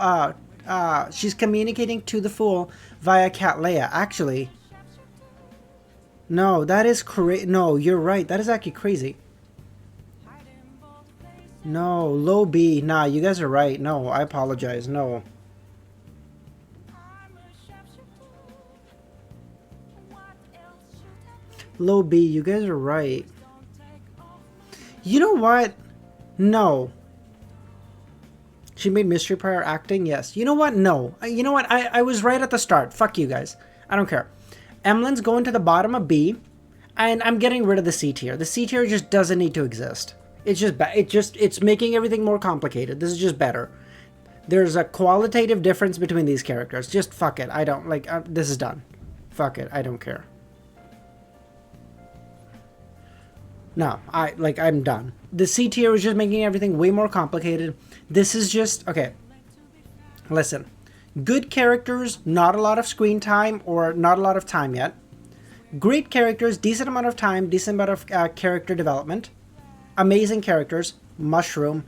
She's communicating to the fool via Cat Leia. Actually, no, that is crazy. No, you're right. That is actually crazy. No, low B. Nah, you guys are right. No, I apologize. No. Low B, you guys are right. You know what? No. She made mystery prior acting? Yes. You know what? No. You know what? I was right at the start. Fuck you guys. I don't care. Emlyn's going to the bottom of B, and I'm getting rid of the C tier. The C tier just doesn't need to exist. It's just it's making everything more complicated. This is just better. There's a qualitative difference between these characters. Just fuck it. I don't like this is done. Fuck it. I don't care. No, I'm done. The C tier was just making everything way more complicated. This is just okay. Listen. Good characters, not a lot of screen time or not a lot of time yet. Great characters, decent amount of time, decent amount of character development. Amazing characters, mushroom.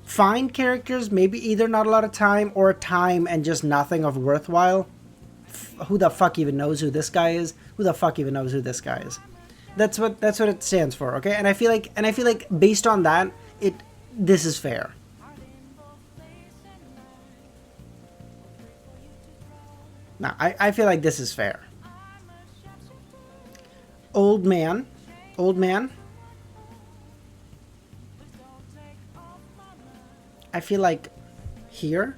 Fine characters, maybe either not a lot of time or time and just nothing of worthwhile. Who the fuck even knows who this guy is? Who the fuck even knows who this guy is? That's what it stands for, okay? And I feel like based on that, this is fair. No, I feel like this is fair. Old man. I feel like here,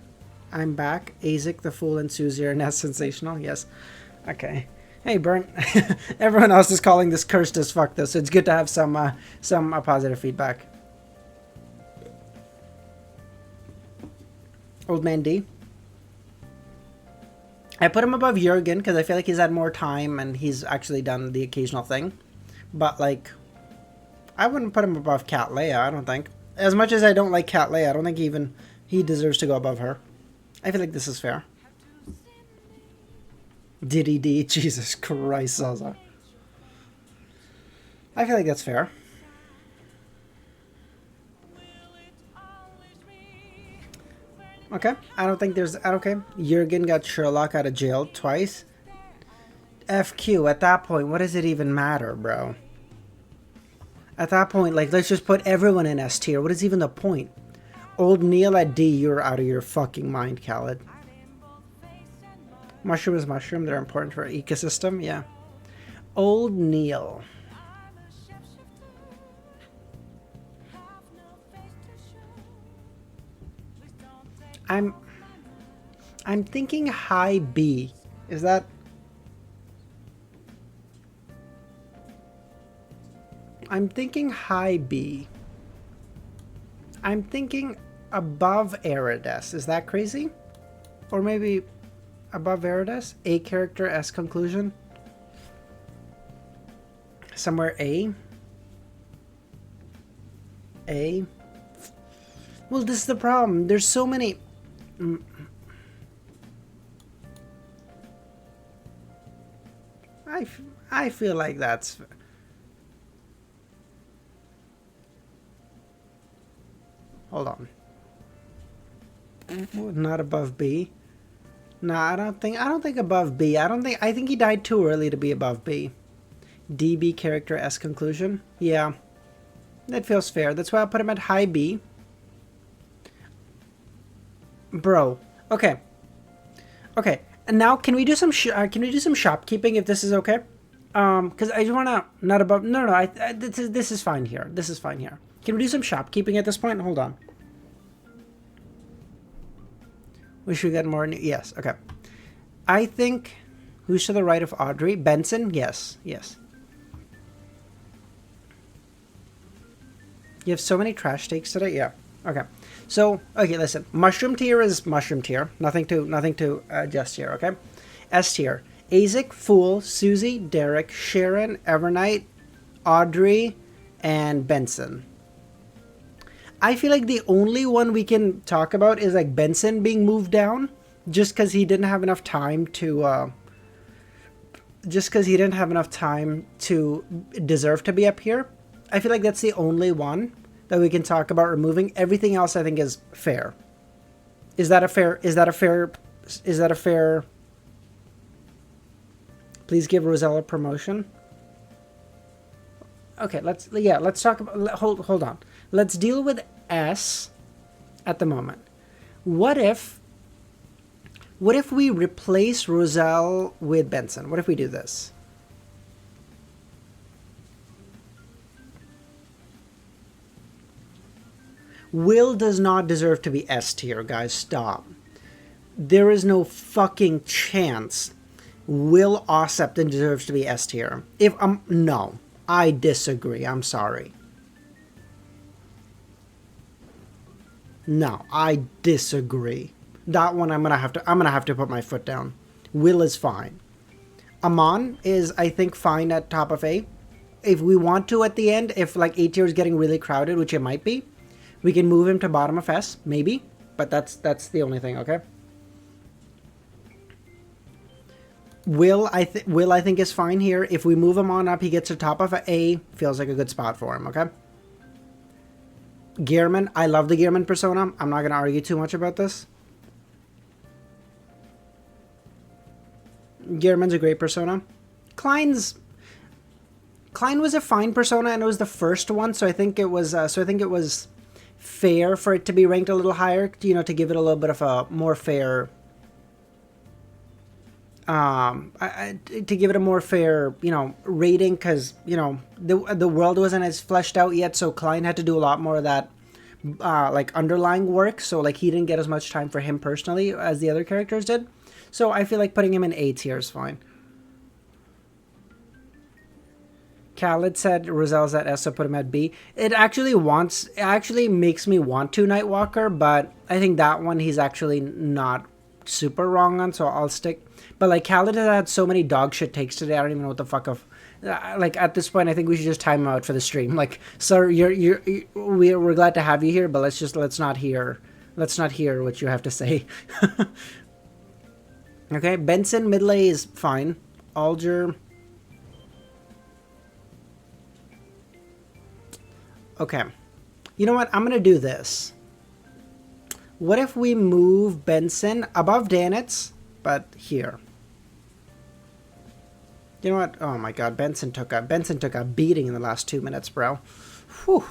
I'm back. Azek, the Fool, and Susie are now sensational. Yes. Okay. Hey, Burnt. Everyone else is calling this cursed as fuck, though, so it's good to have some positive feedback. Old man D. I put him above Jurgen because I feel like he's had more time and he's actually done the occasional thing. But, like, I wouldn't put him above Cat Leia, I don't think. As much as I don't like Cat Leia, I don't think he deserves to go above her. I feel like this is fair. Diddy D, Jesus Christ, Zaza. I feel like that's fair. Okay, I don't think there's... Okay, Jurgen got Sherlock out of jail twice. FQ, at that point, what does it even matter, bro? At that point, like, let's just put everyone in S tier. What is even the point? Old Neil at D, you're out of your fucking mind, Khaled. Mushroom is mushroom. They're important for our ecosystem. Yeah. Old Neil. I'm I'm thinking high B. Is that... I'm thinking high B. I'm thinking above Arrodes. Is that crazy? Or maybe above Arrodes? A character, S conclusion? Somewhere A? A? Well, this is the problem. There's so many... I feel like that's... Hold on. Not above B. No, I don't think above B. I think he died too early to be above B. DB character S conclusion. Yeah. That feels fair. That's why I put him at high B. Bro. Okay. Okay. And now can we do some shopkeeping if this is okay? Cuz I just want to not above no, this is fine here. This is fine here. Can we do some shopkeeping at this point? Hold on. We should get more... Yes, okay. I think... Who's to the right of Audrey? Benson? Yes, yes. You have so many trash takes today? Yeah. Okay. So, okay, listen. Mushroom tier is mushroom tier. Nothing to adjust here, okay? S tier. Azek, Fool, Susie, Derek, Sharon, Evernight, Audrey, and Benson. I feel like the only one we can talk about is like Benson being moved down, just because he didn't have enough time to, deserve to be up here. I feel like that's the only one that we can talk about removing. Everything else I think is fair. Is that a fair? Please give Roselle a promotion. Okay, let's talk about, hold on. Let's deal with S at the moment. What if we replace Roselle with Benson? What if we do this? Will does not deserve to be S tier, guys. Stop. There is no fucking chance Will Ossepton deserves to be S tier. No. I disagree. I'm sorry. No, I disagree. That one I'm gonna have to put my foot down. Will is fine. Amon is, I think, fine at top of A. If we want to at the end, if like A tier is getting really crowded, which it might be, we can move him to bottom of S, maybe. But that's the only thing, okay? Will I think is fine here. If we move him on up, he gets to top of A. Feels like a good spot for him, okay? Gearman, I love the Gearman persona. I'm not going to argue too much about this. Gearman's a great persona. Klein was a fine persona, and it was the first one, so I think it was fair for it to be ranked a little higher, you know, to give it a little bit of a more fair to give it a more fair, you know, rating, because, you know, the world wasn't as fleshed out yet, so Klein had to do a lot more of that like underlying work, so like he didn't get as much time for him personally as the other characters did. So I feel like putting him in A tier is fine. Khaled said Roselle's at S, so put him at B. It actually makes me want to Nightwalker, but I think that one he's actually not super wrong on, so I'll stick. But like Khaled has had so many dog shit takes today, I don't even know what the fuck of. Like at this point, I think we should just time him out for the stream. Like, sir, we're glad to have you here, but let's not hear what you have to say. Okay, Benson middle A is fine. Alger. Okay, you know what? I'm gonna do this. What if we move Benson above Danitz, but here? You know what? Oh my God, Benson took a beating in the last 2 minutes, bro. Whew.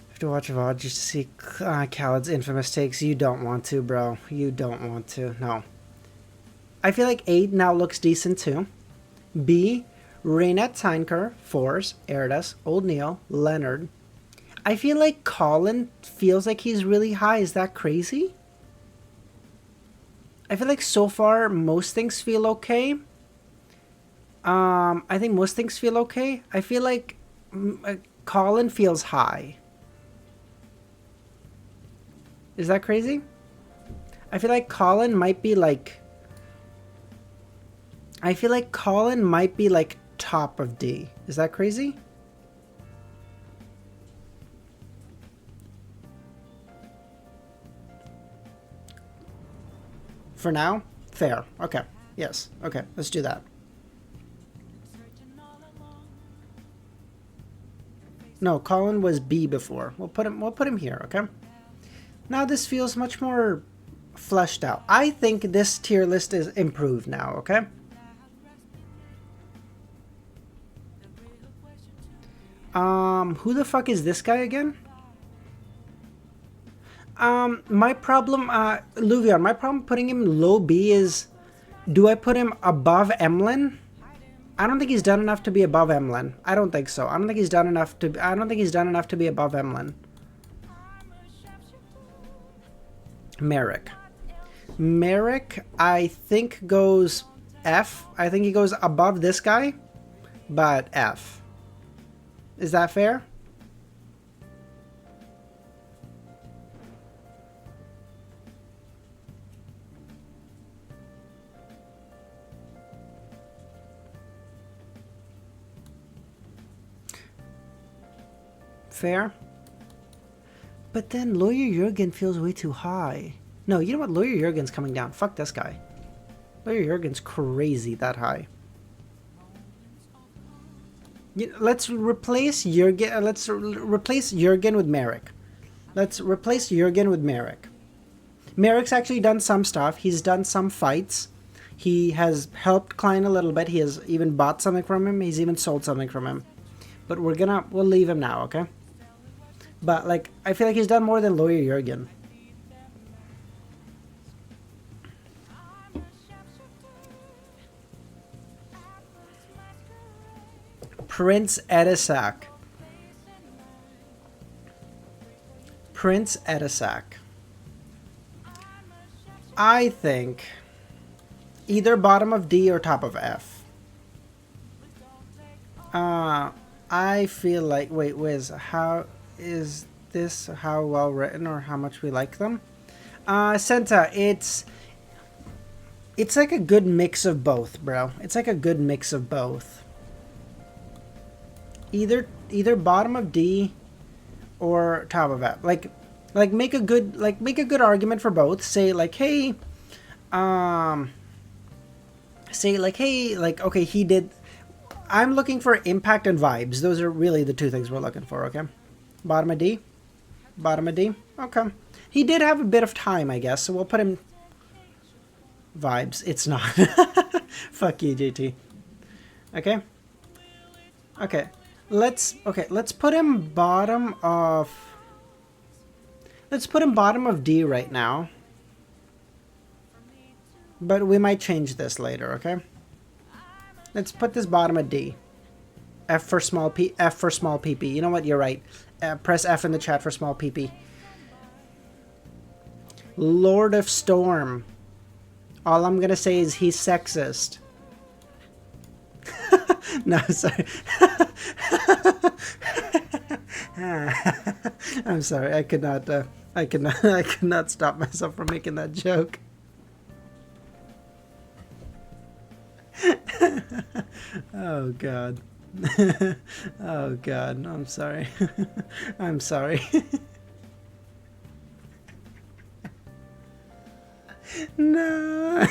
Have to watch VOD just to see Khaled's infamous takes. You don't want to, bro. You don't want to. No. I feel like 8 now looks decent too. B, Raynette Tynker, Force, Arrodes, Old Neil, Leonard. I feel like Colin feels like he's really high. Is that crazy? I feel like so far most things feel okay. I think most things feel okay. I feel like Colin feels high. Is that crazy? I feel like Colin might be like... I feel like Colin might be like top of D. Is that crazy? For now? Fair. Okay. Yes. Okay. Let's do that. No, Colin was B before. We'll put him here, okay? Now this feels much more fleshed out. I think this tier list is improved now, okay? Who the fuck is this guy again? My problem, Luvion, my problem putting him low B is, do I put him above Emlyn? I don't think he's done enough to be above Emlyn. I don't think so. I don't think he's done enough to be above Emlyn. Merrick. Merrick, I think goes F. I think he goes above this guy, but F. Is that fair? Fair? But then Lawyer Jurgen feels way too high. No, you know what? Lawyer Jurgen's coming down. Fuck this guy. Lawyer Jurgen's crazy that high. Let's replace Jurgen. Let's replace Jurgen with Merrick. Let's replace Jurgen with Merrick. Merrick's actually done some stuff. He's done some fights. He has helped Klein a little bit. He has even bought something from him. He's even sold something from him. But we'll leave him now, okay? But, like, I feel like he's done more than Lawyer Jurgen. Prince Edisac. Prince Edisac. I think either bottom of D or top of F. I feel like... Wait, Wiz, how... Is this how well written or how much we like them? Senta, it's like a good mix of both, bro. It's like a good mix of both. Either bottom of D or top of F. Like make a good argument for both. Say like, hey, okay, he did. I'm looking for impact and vibes. Those are really the two things we're looking for. Okay. Bottom of D? Bottom of D? Okay. He did have a bit of time, I guess, so we'll put him... Vibes. It's not. Fuck you, JT. Okay? Okay. Let's put him bottom of... Let's put him bottom of D right now. But we might change this later, okay? Let's put this bottom of D. F for small p. F for small pp. You know what? You're right. Press F in the chat for small pp. Lord of Storm. All I'm gonna say is he's sexist. No, sorry. I'm sorry. I could not stop myself from making that joke. Oh God. Oh God, I'm sorry. I'm sorry. No.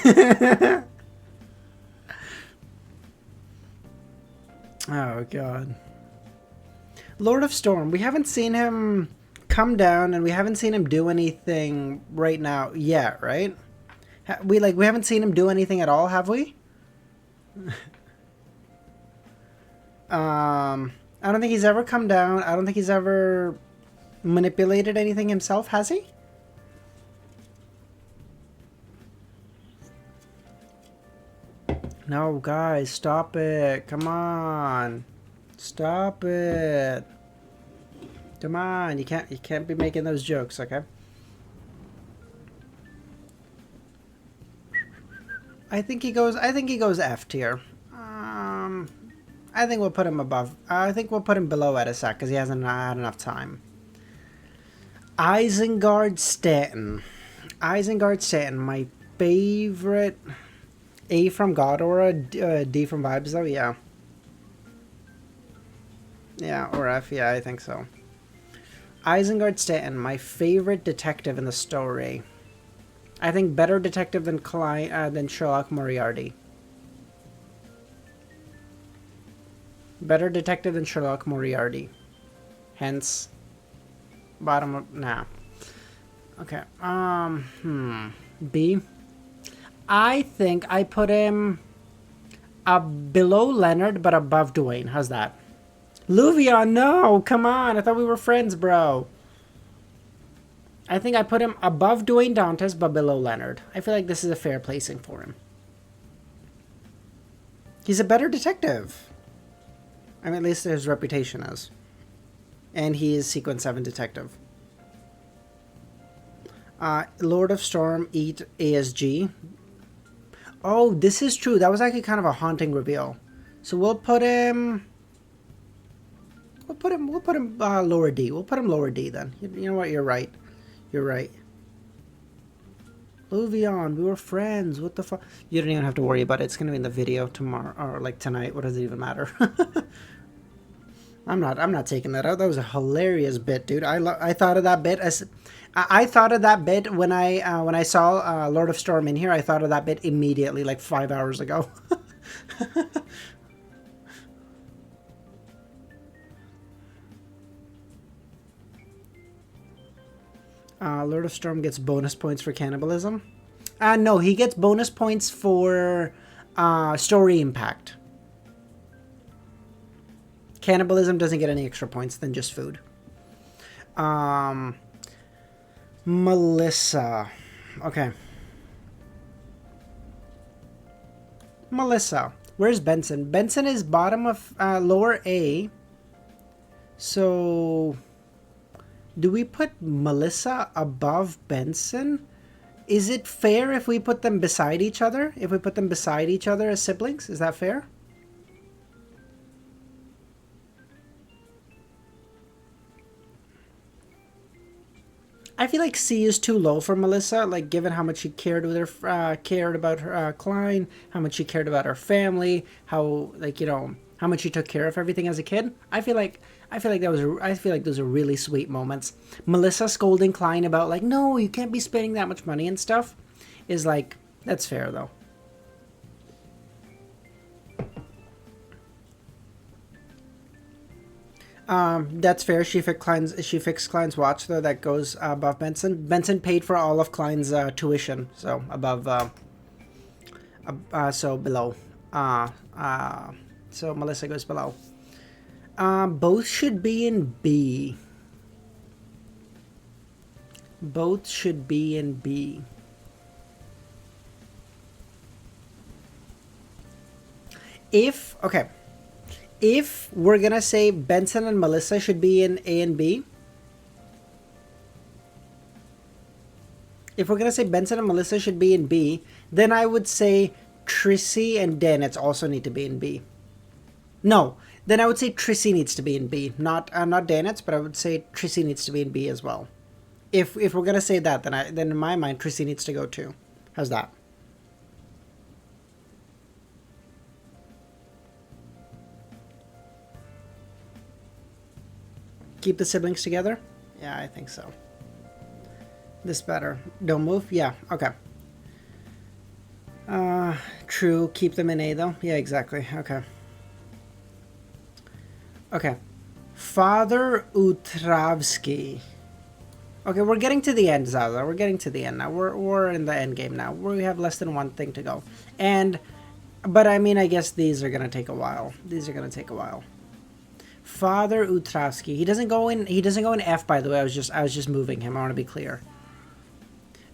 Oh God. Lord of Storm, we haven't seen him come down and we haven't seen him do anything right now yet, right? We haven't seen him do anything at all, have we? I don't think he's ever come down. I don't think he's ever manipulated anything himself, has he? No, guys, stop it. Come on. Stop it. Come on, you can't be making those jokes, okay? I think he goes F tier. I think we'll put him above. I think we'll put him below Edisek because he hasn't had enough time. Isengard Stanton. Isengard Stanton, my favorite. A from God Aura, D from Vibes though, yeah. Yeah, or F, yeah, I think so. Isengard Stanton, my favorite detective in the story. I think better detective than than Sherlock Moriarty. Better detective than Sherlock Moriarty. Hence, bottom of, nah. Okay, B. I think I put him below Leonard, but above Dwayne. How's that? Luvion, no! Come on! I thought we were friends, bro. I think I put him above Dwayne Dantes, but below Leonard. I feel like this is a fair placing for him. He's a better detective. I mean, at least his reputation is. And he is Sequence 7 detective. Lord of Storm, eat ASG. Oh, this is true. That was actually kind of a haunting reveal. So we'll put him... We'll put him lower D. We'll put him lower D then. You know what? You're right. You're right. Luvion, we were friends. What the fuck? You don't even have to worry about it. It's going to be in the video tomorrow or like tonight. What does it even matter? I'm not taking that out. That was a hilarious bit, dude. I thought of that bit as I thought of that bit when I saw Lord of Storm in here. I thought of that bit immediately, like 5 hours ago. Lord of Storm gets bonus points for cannibalism. No, he gets bonus points for story impact. Cannibalism doesn't get any extra points than just food. Melissa. Okay. Melissa. Where's Benson? Benson is bottom of lower A. So... do we put Melissa above Benson? Is it fair if we put them beside each other? If we put them beside each other as siblings? Is that fair? I feel like C is too low for Melissa, like given how much she cared with her, cared about her Klein, how much she cared about her family, how like how much she took care of everything as a kid. I feel like those are really sweet moments. Melissa scolding Klein about like, no, you can't be spending that much money and stuff, is like, that's fair though. That's fair. She fixed Klein's watch though. That goes above Benson. Benson paid for all of Klein's tuition, so above. So below. So Melissa goes below. Both should be in B. Both should be in B. If we're gonna say Benson and Melissa should be in A and B, then I would say Trissy and Danitz also need to be in B. No, then I would say Trissy needs to be in B, not Danitz, but I would say Trissy needs to be in B as well. If we're gonna say that, then in my mind Trissy needs to go too. How's that? Keep the siblings together? Yeah, I think so. This better. Don't move? Yeah, okay. True. Keep them in A, though? Yeah, exactly. Okay. Okay. Father Utravsky. Okay, we're getting to the end, Zaza. We're getting to the end now. We're in the end game now. We have less than one thing to go. But I mean, I guess these are going to take a while. Father Utravsky. He doesn't go in F, by the way. I was just moving him. I want to be clear.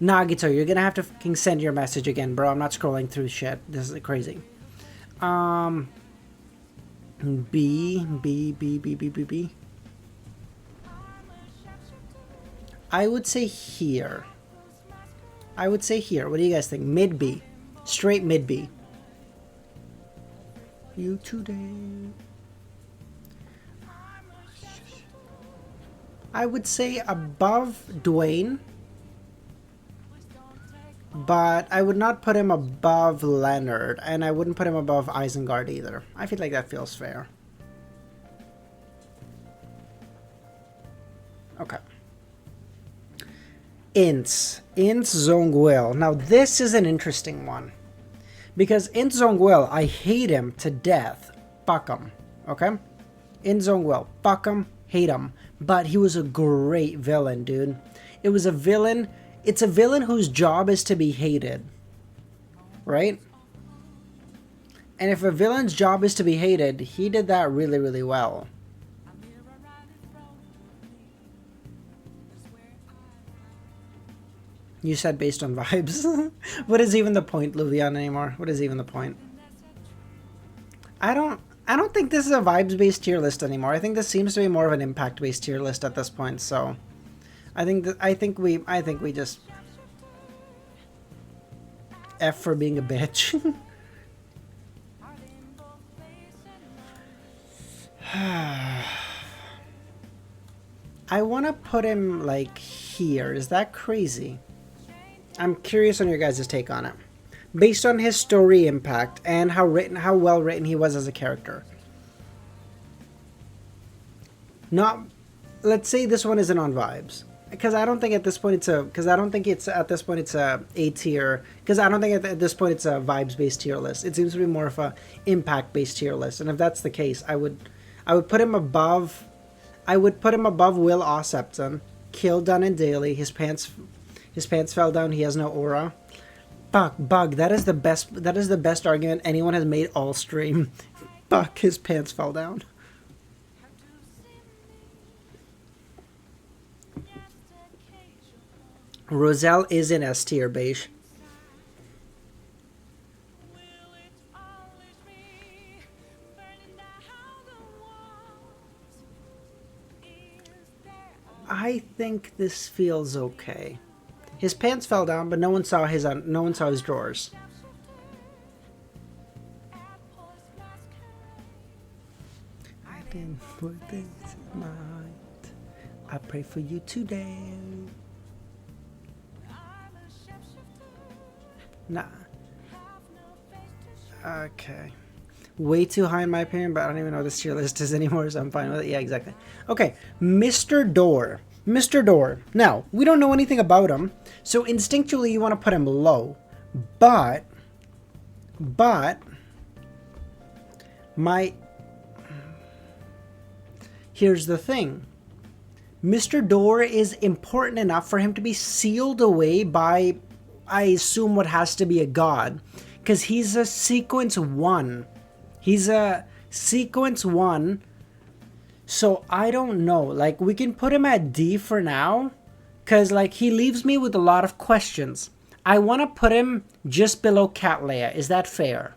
Nagito, you're gonna have to fucking send your message again, bro. I'm not scrolling through shit. This is crazy. B. I would say here. I would say here. What do you guys think? Mid B. Straight mid B. You today. I would say above Dwayne. But I would not put him above Leonard. And I wouldn't put him above Isengard either. I feel like that feels fair. Okay. Ince Zongwil. Now this is an interesting one. Because Ince Zongwil, I hate him to death. Fuck him. Okay? Ince Zongwil. Fuck him. Hate him. But he was a great villain, dude. It was a villain. It's a villain whose job is to be hated. Right? And if a villain's job is to be hated, he did that really, really well. You said based on vibes. What is even the point, Luvian, anymore? What is even the point? I don't think this is a vibes-based tier list anymore. I think this seems to be more of an impact-based tier list at this point. So, I think we just F for being a bitch. I want to put him like here. Is that crazy? I'm curious on your guys' take on it. Based on his story impact and how well written he was as a character. Let's say this one isn't on vibes. Because I don't think at this point it's a A tier. Because I don't think at this point it's a vibes-based tier list. It seems to be more of a impact-based tier list. And if that's the case, I would put him above. I would put him above Will Osepton. Killed Dun and Daly. His pants fell down. He has no aura. Bug. That is the best argument anyone has made all stream. Fuck, his pants fell down. Roselle is in S tier, beige. I think this feels okay. His pants fell down, but no one saw his drawers. I didn't put things in mind. I pray for you today. Nah. Okay. Way too high in my opinion, but I don't even know what this tier list is anymore, so I'm fine with it. Yeah, exactly. Okay, Mr. Door. Mr. Door. Now, we don't know anything about him, so instinctually you want to put him low. But here's the thing. Mr. Door is important enough for him to be sealed away by, I assume, what has to be a god. Because he's a sequence 1. He's a sequence 1. So I don't know. Like, we can put him at D for now. Because, like, he leaves me with a lot of questions. I want to put him just below Cattleya. Is that fair?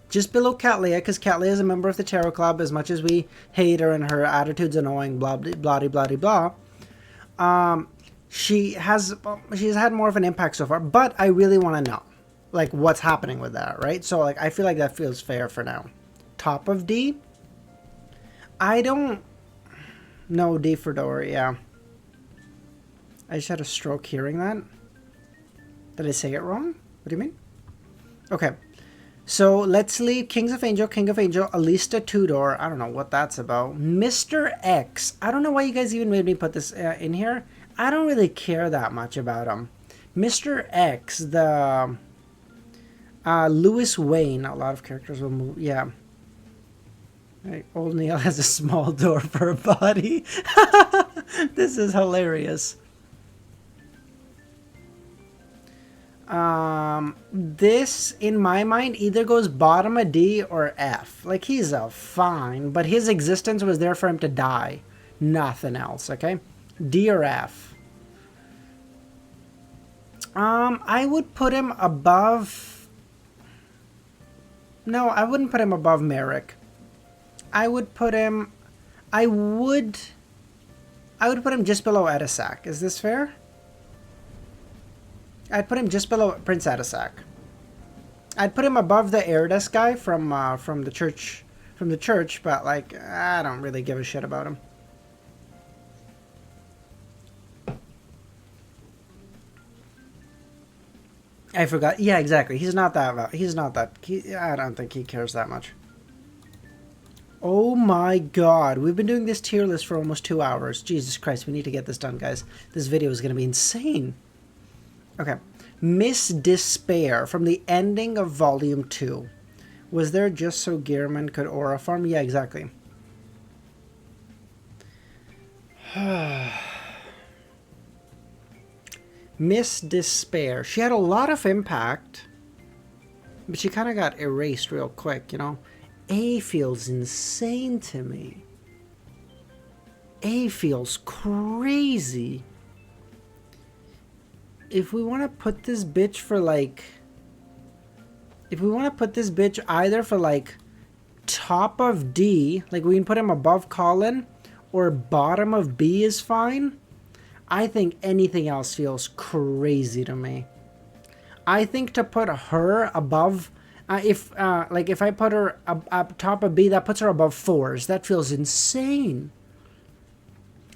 Just below Cattleya, because Cattleya is a member of the Tarot Club. As much as we hate her and her attitude's annoying, blah, blah, blah, blah, blah. She's had more of an impact so far. But I really want to know, like, what's happening with that, right? So, like, I feel like that feels fair for now. Top of D? I don't know. D for Door, yeah. I just had a stroke hearing that. Did I say it wrong? What do you mean? Okay. So, let's leave King of Angel, Alista Tudor. I don't know what that's about. Mr. X. I don't know why you guys even made me put this in here. I don't really care that much about him. Mr. X, the Lewis Wayne. A lot of characters will move. Yeah. Right. Old Neil has a small door for a body. This is hilarious. This, in my mind, either goes bottom of D or F. Like, he's a fine, but his existence was there for him to die. Nothing else, okay? D or F. I would put him above... No, I wouldn't put him above Merrick. I would put him... I would I would put him just below Edisac. Is this fair? I'd put him just below Prince Edisac. I'd put him above the Arrodes guy from the church, but like I don't really give a shit about him. I forgot. Yeah, exactly. He's not that. I don't think he cares that much. Oh my god. We've been doing this tier list for almost 2 hours. Jesus Christ. We need to get this done, guys. This video is going to be insane. Okay. Miss Despair from the ending of Volume 2. Was there just so Gearman could aura farm? Yeah, exactly. Miss Despair. She had a lot of impact, but she kind of got erased real quick, you know? A feels insane to me. A feels crazy. If we want to put this bitch for like... If we want to put this bitch either for like top of D, like we can put him above Colin, or bottom of B is fine. I think anything else feels crazy to me. I think to put her above, if I put her up top of B, that puts her above 4s. That feels insane.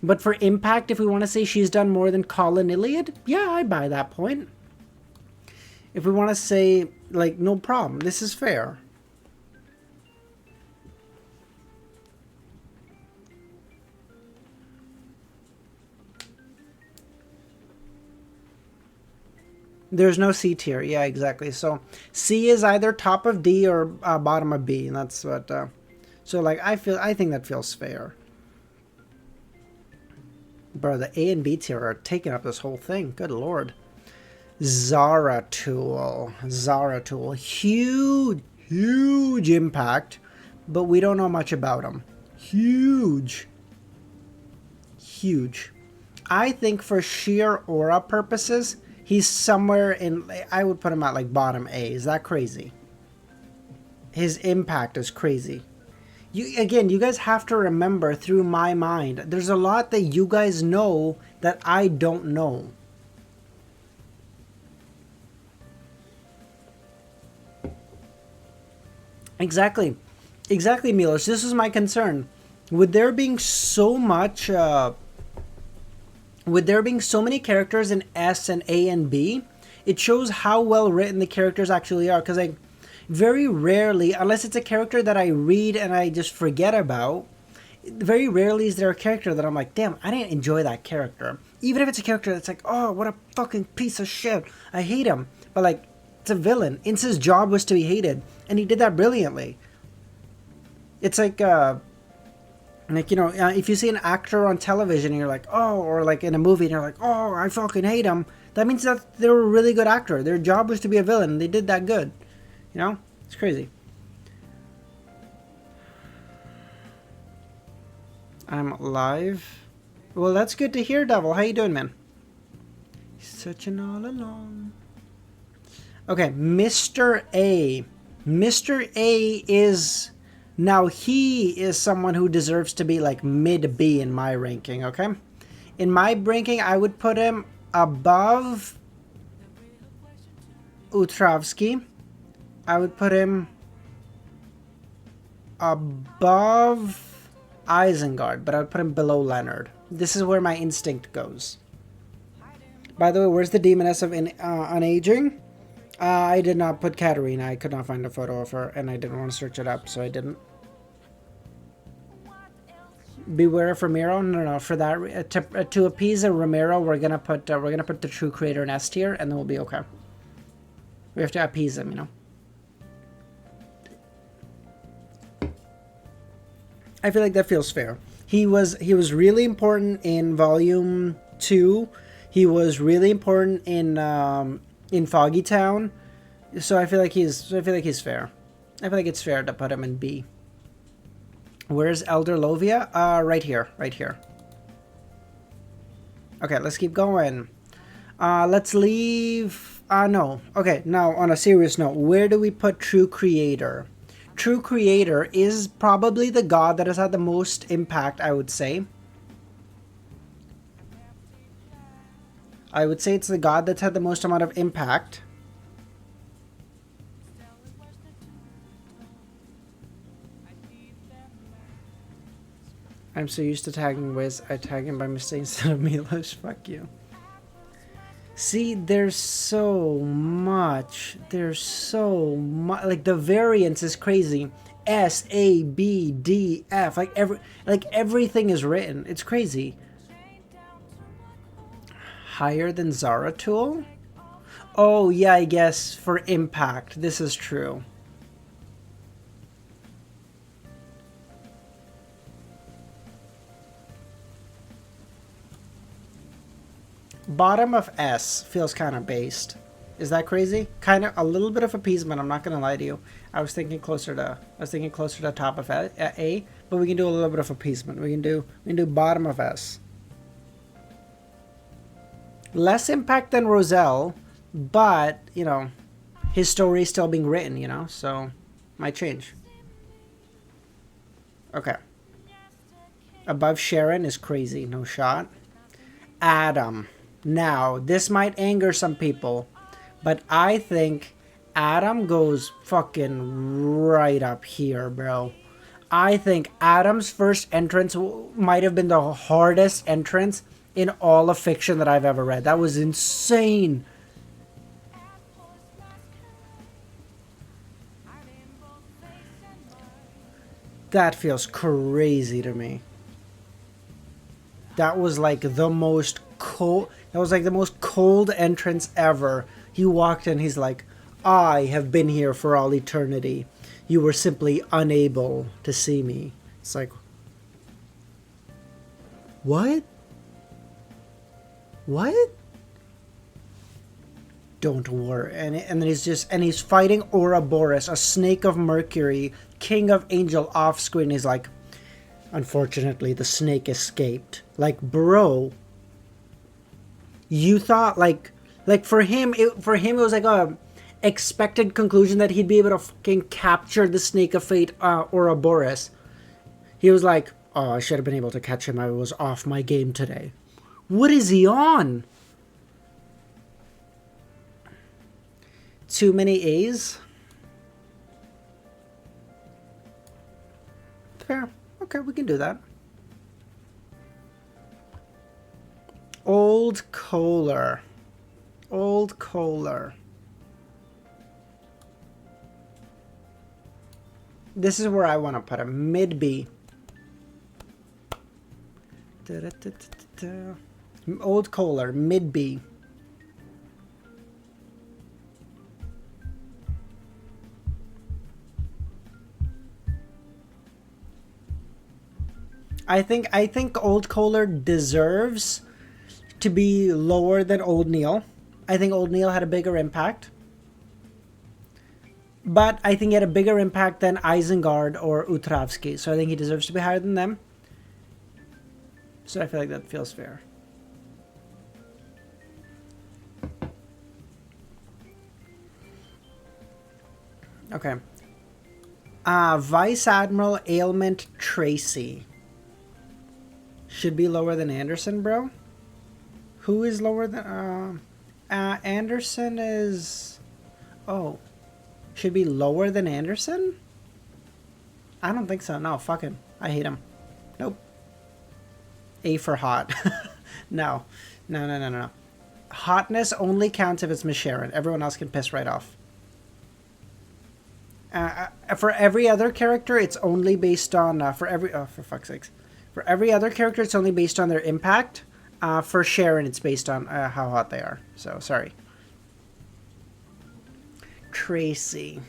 But for impact, if we want to say she's done more than Colin Iliad, yeah, I buy that point. If we want to say, like, no problem, this is fair. There's no C tier. Yeah, exactly. So C is either top of D or bottom of B, and that's what. So like I think that feels fair. Bro, the A and B tier are taking up this whole thing. Good lord. Zaratul, huge impact, but we don't know much about him. Huge. I think for sheer aura purposes, he's somewhere in, I would put him at like bottom A. Is that crazy? His impact is crazy. You guys have to remember through my mind, there's a lot that you guys know that I don't know. Exactly, Milos. This is my concern. With there being so much... with there being so many characters in S and A and B, it shows how well written the characters actually are. Because like, very rarely, unless it's a character that I read and I just forget about, very rarely is there a character that I'm like, damn, I didn't enjoy that character. Even if it's a character that's like, oh, what a fucking piece of shit. I hate him. But like, it's a villain. Ince's job was to be hated. And he did that brilliantly. It's like, you know, if you see an actor on television and you're like, oh, or like in a movie and you're like, oh, I fucking hate him. That means that they were a really good actor. Their job was to be a villain and they did that good. You know? It's crazy. I'm live. Well, that's good to hear, Devil. How you doing, man? Searching all along. Okay, Mr. A. Mr. A is... Now, he is someone who deserves to be like mid-B in my ranking, okay? In my ranking, I would put him above Utrovsky. I would put him above Isengard, but I would put him below Leonard. This is where my instinct goes. By the way, where's the demoness of unaging? I did not put Katarina. I could not find a photo of her, and I didn't want to search it up, so I didn't. Beware of Ramiro. No. For that, to appease a Ramiro, we're gonna put the true creator in S tier, and then we'll be okay. We have to appease him, you know. I feel like that feels fair. He was really important in Volume 2. He was really important in Foggy Town. So I feel like he's fair. I feel like it's fair to put him in B. Where's Elder Lovia? Right here. Okay, let's keep going. Let's leave... no. Okay, now on a serious note, where do we put True Creator? True Creator is probably the god that has had the most impact, I would say. I would say it's the god that's had the most amount of impact. I'm so used to tagging Wiz, I tag him by mistake instead of Milos. Fuck you. See, there's so much. There's so much. Like, the variance is crazy. S, A, B, D, F. Like, everything is written. It's crazy. Higher than Zaratul? Oh, yeah, I guess for impact. This is true. Bottom of S feels kind of based. Is that crazy? Kind of a little bit of appeasement. I'm not gonna lie to you. I was thinking closer to top of A, but we can do a little bit of appeasement. We can do bottom of S. Less impact than Roselle, but you know, his story is still being written. You know, so might change. Okay. Above Sharon is crazy. No shot. Adam. Now, this might anger some people, but I think Adam goes fucking right up here, bro. I think Adam's first entrance might have been the hardest entrance in all of fiction that I've ever read. That was insane. That feels crazy to me. That was like the most cold. That was like the most cold entrance ever. He walked in, he's like, I have been here for all eternity. You were simply unable to see me. It's like, what? What? Don't worry. And then he's fighting Ouroboros, a snake of Mercury, king of angel off screen. He's like, unfortunately, the snake escaped. Like, bro, you thought like for him it was like a expected conclusion that he'd be able to fucking capture the snake of fate, Ouroboros. He was like, oh, I should have been able to catch him. I was off my game today. What is he on? Too many A's? Fair. Okay, we can do that. Old Kohler. Old Kohler. This is where I want to put him. Mid B. Old Kohler. Mid B. I think Old Kohler deserves to be lower than Old Neil. I think Old Neil had a bigger impact. But I think he had a bigger impact than Isengard or Utravsky. So I think he deserves to be higher than them. So I feel like that feels fair. Okay. Vice Admiral Ailment Tracy. Should be lower than Anderson, bro. Who is lower than... Anderson is... Oh. Should be lower than Anderson? I don't think so. No, fuck him. I hate him. Nope. A for hot. No. No. Hotness only counts if it's Miss Sharon. Everyone else can piss right off. For every other character, it's only based on... for fuck's sakes. For every other character, it's only based on their impact. For Sharon, it's based on how hot they are. So, sorry. Tracy.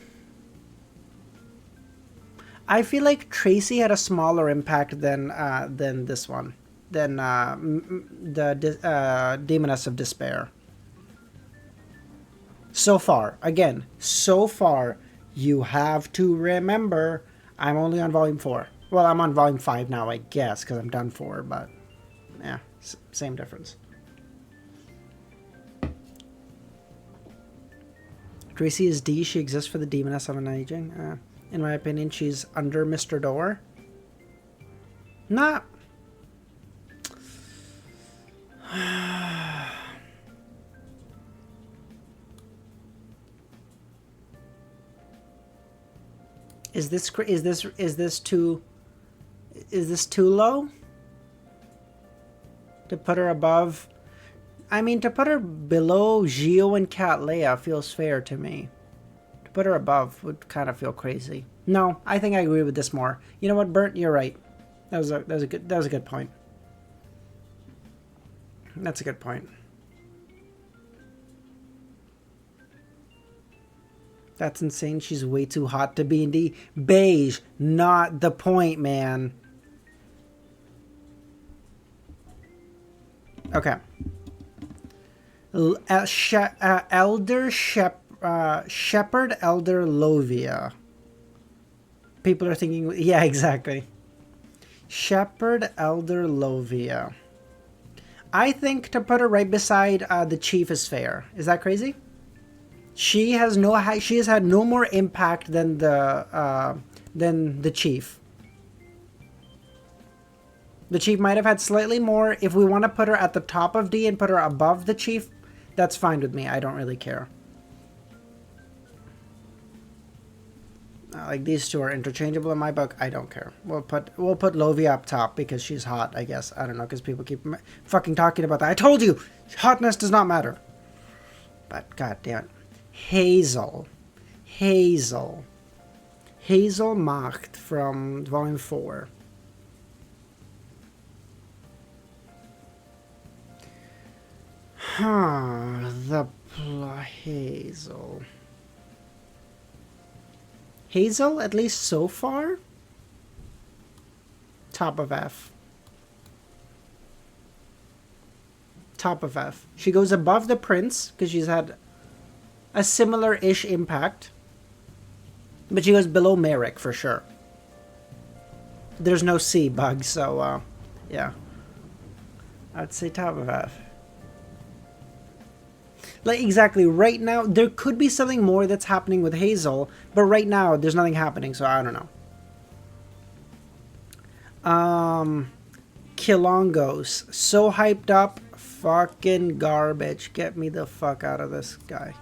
I feel like Tracy had a smaller impact than this one. Than the Demoness of Despair. So far. Again, so far, you have to remember, I'm only on Volume 4. Well, I'm on Volume 5 now, I guess, because I'm done 4, but... yeah, same difference. Tracy is D. She exists for the Demoness of an Aging. In my opinion, she's under Mr. Door. Not... Is this too low? To put her above? I mean, to put her below Gio and Cat Leia feels fair to me. To put her above would kind of feel crazy. No, I think I agree with this more. You know what, Bert? You're right. That was a good point. That's a good point. That's insane. She's way too hot to be in D. Beige, not the point, man. Okay. Shepherd Elder Lovia. People are thinking, yeah, exactly. Shepherd Elder Lovia. I think to put her right beside the Chief is fair. Is that crazy? She has had no more impact than the Chief. The Chief might have had slightly more. If we want to put her at the top of D and put her above the Chief, that's fine with me. I don't really care. Like, these two are interchangeable in my book. I don't care. We'll put Lovia up top because she's hot, I guess. I don't know, because people keep fucking talking about that. I told you! Hotness does not matter. But, god damn it. Hazel Macht from Volume 4. Hazel, at least so far? Top of F. Top of F. She goes above the Prince, because she's had a similar-ish impact. But she goes below Merrick, for sure. There's no C bug, so, yeah. I'd say top of F. Like, exactly, right now, there could be something more that's happening with Hazel, but right now, there's nothing happening, so I don't know. Kilongos. So hyped up, fucking garbage. Get me the fuck out of this guy.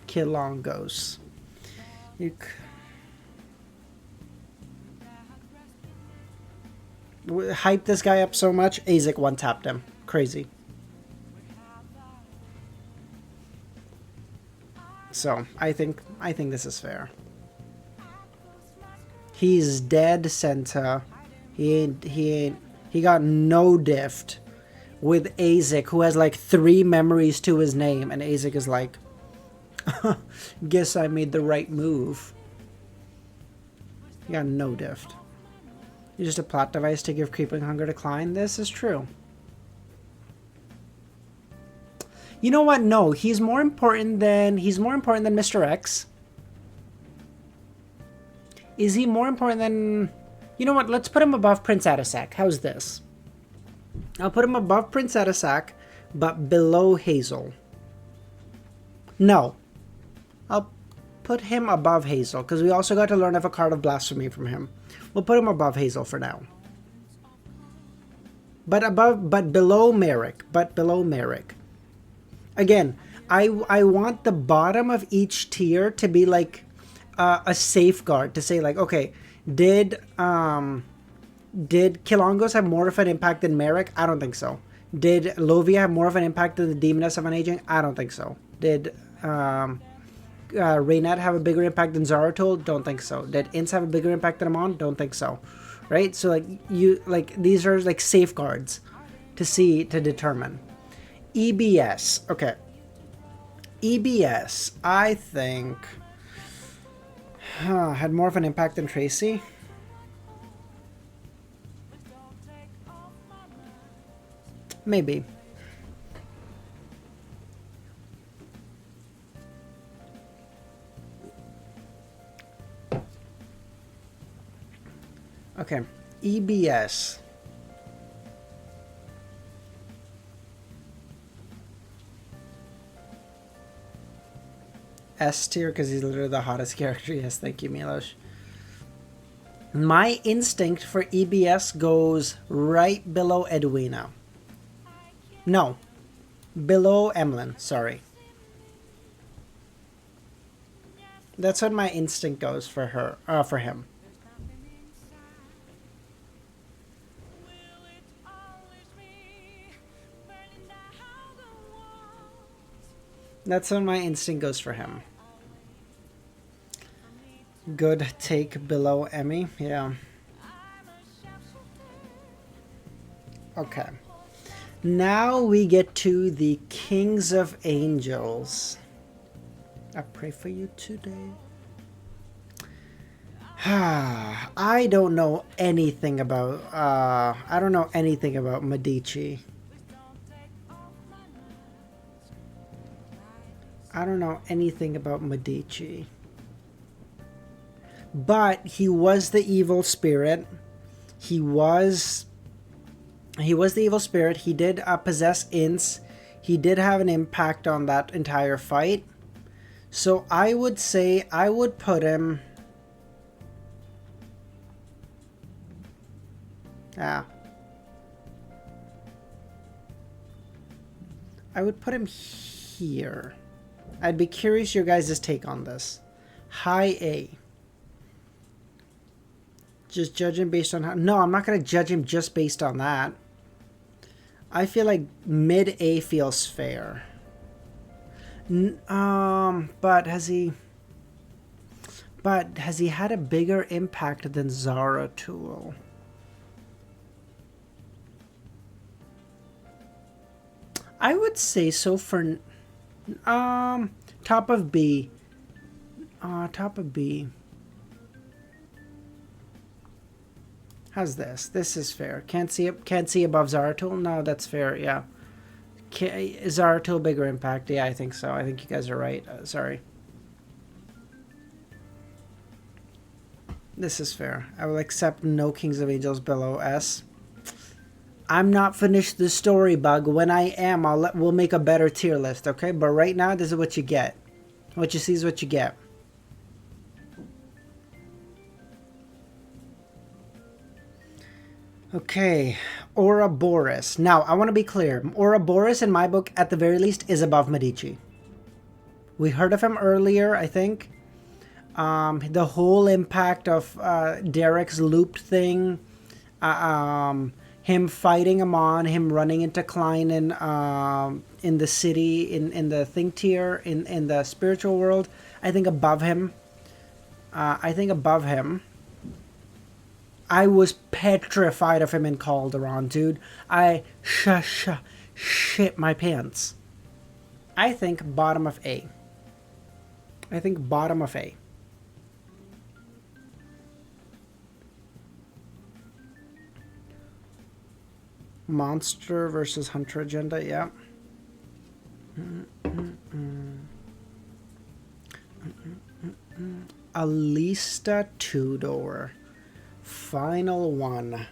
Kilongos. Hype this guy up so much, Azek one-tapped him. Crazy. So, I think this is fair. He's dead, Senta. He got no diffed with Azek, who has like 3 memories to his name, and Azek is like, guess I made the right move. He got no diffed. You're just a plot device to give creeping hunger to Klein. This is true. You know what? No, he's more important than Mr. X. Is he more important than... You know what? Let's put him above Prince Atasak. How's this? I'll put him above Prince Atasak, but below Hazel. No. I'll put him above Hazel, because we also got to learn of a card of blasphemy from him. We'll put him above Hazel for now. But below Merrick. Again, I want the bottom of each tier to be like a safeguard to say like, okay, did Kilongos have more of an impact than Merrick? I don't think so. Did Lovia have more of an impact than the Demoness of Unaging? I don't think so. Did Reynette have a bigger impact than Zaratul? Don't think so. Did Ince have a bigger impact than Amon? Don't think so. Right? So these are like safeguards to determine. EBS. Okay. EBS, I think had more of an impact than Tracy. Maybe. Okay, EBS. S tier because he's literally the hottest character. Yes, thank you, Milos. My instinct for EBS goes right below Edwina. No, below Emlyn, sorry. That's what my instinct goes for her, for him. That's what my instinct goes for him. Good take below Emmy, yeah. Okay. Now we get to the Kings of Angels. I pray for you today. I don't know anything about I don't know anything about Medici. I don't know anything about Medici. But he was the evil spirit. He was the evil spirit. He did possess ints. He did have an impact on that entire fight. So I would say I would put him... I would put him here. I'd be curious your guys' take on this. High A. Just judge him based on how... No, I'm not going to judge him just based on that. I feel like mid A feels fair. But has he had a bigger impact than Zaratul? I would say so for top of B. Top of B. How's this? This is fair. Can't see above Zaratul? No, that's fair. Yeah. Is Zaratul bigger impact? Yeah, I think so. I think you guys are right. Sorry. This is fair. I will accept no Kings of Angels below S. I'm not finished the story, Bug. When I am, we'll make a better tier list, okay? But right now, this is what you get. What you see is what you get. Okay, Ouroboros. Now, I want to be clear. Ouroboros, in my book, at the very least, is above Medici. We heard of him earlier, I think. The whole impact of Derek's looped thing. Him fighting Amon, him running into Klein in the city, in the think tier, in the spiritual world. I think above him. I was petrified of him in Calderon, dude. I shit my pants. I think bottom of A. Monster versus Hunter agenda, yeah. Alista Tudor. Final one.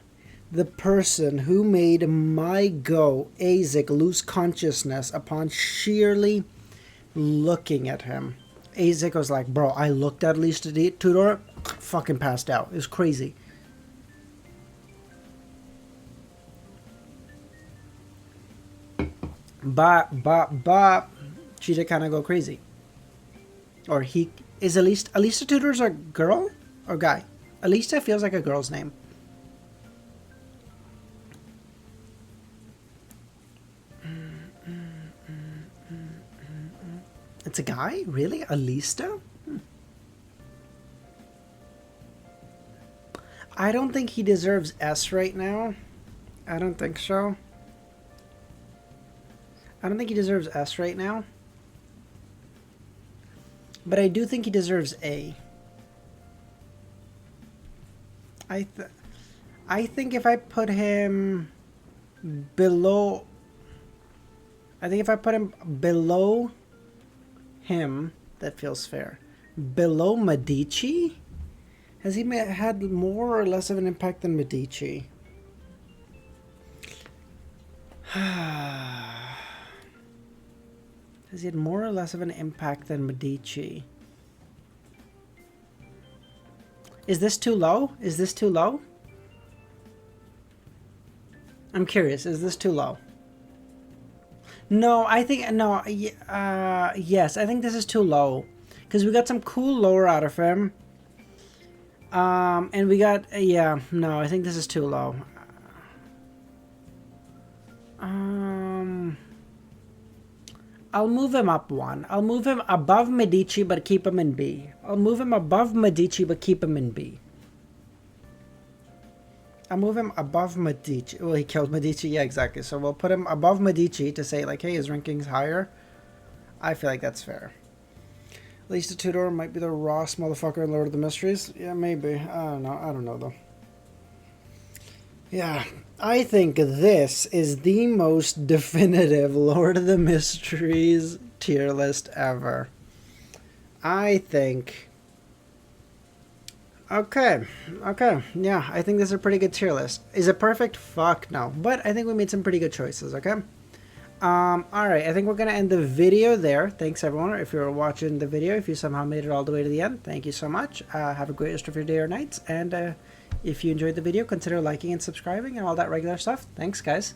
The person who made my go, Azek, lose consciousness upon sheerly looking at him. Azek was like, bro, I looked at Alista Tudor, fucking passed out. It was crazy. But she did kind of go crazy. Or he is Alista Tudor's a girl or guy? Alista feels like a girl's name. It's a guy? Really? Alista? I don't think he deserves S right now. I don't think so. I don't think he deserves S right now. But I do think he deserves A. I think if I put him below... I think if I put him below him, that feels fair. Below Medici? Has he had more or less of an impact than Medici? Has he had more or less of an impact than Medici? Is this too low? Is this too low? I'm curious. Is this too low? No, I think... No, yes, I think this is too low. because we got some cool lore out of him. And we got, yeah, no, I think this is too low. I'll move him up one. I'll move him above Medici, but keep him in B. I'll move him above Medici, but keep him in B. I'll move him above Medici. Well, he killed Medici. Yeah, exactly. So we'll put him above Medici to say, like, hey, his ranking's higher. I feel like that's fair. At least the Tudor might be the Ross motherfucker in Lord of the Mysteries. Yeah, maybe. I don't know. I don't know, though. Yeah, I think this is the most definitive Lord of the Mysteries tier list ever. I think... Okay, yeah, I think this is a pretty good tier list. Is it perfect? Fuck no. But I think we made some pretty good choices, okay? Alright, I think we're going to end the video there. Thanks, everyone, if you're watching the video. If you somehow made it all the way to the end, thank you so much. Have a great rest of your day or night. And if you enjoyed the video, consider liking and subscribing and all that regular stuff. Thanks, guys.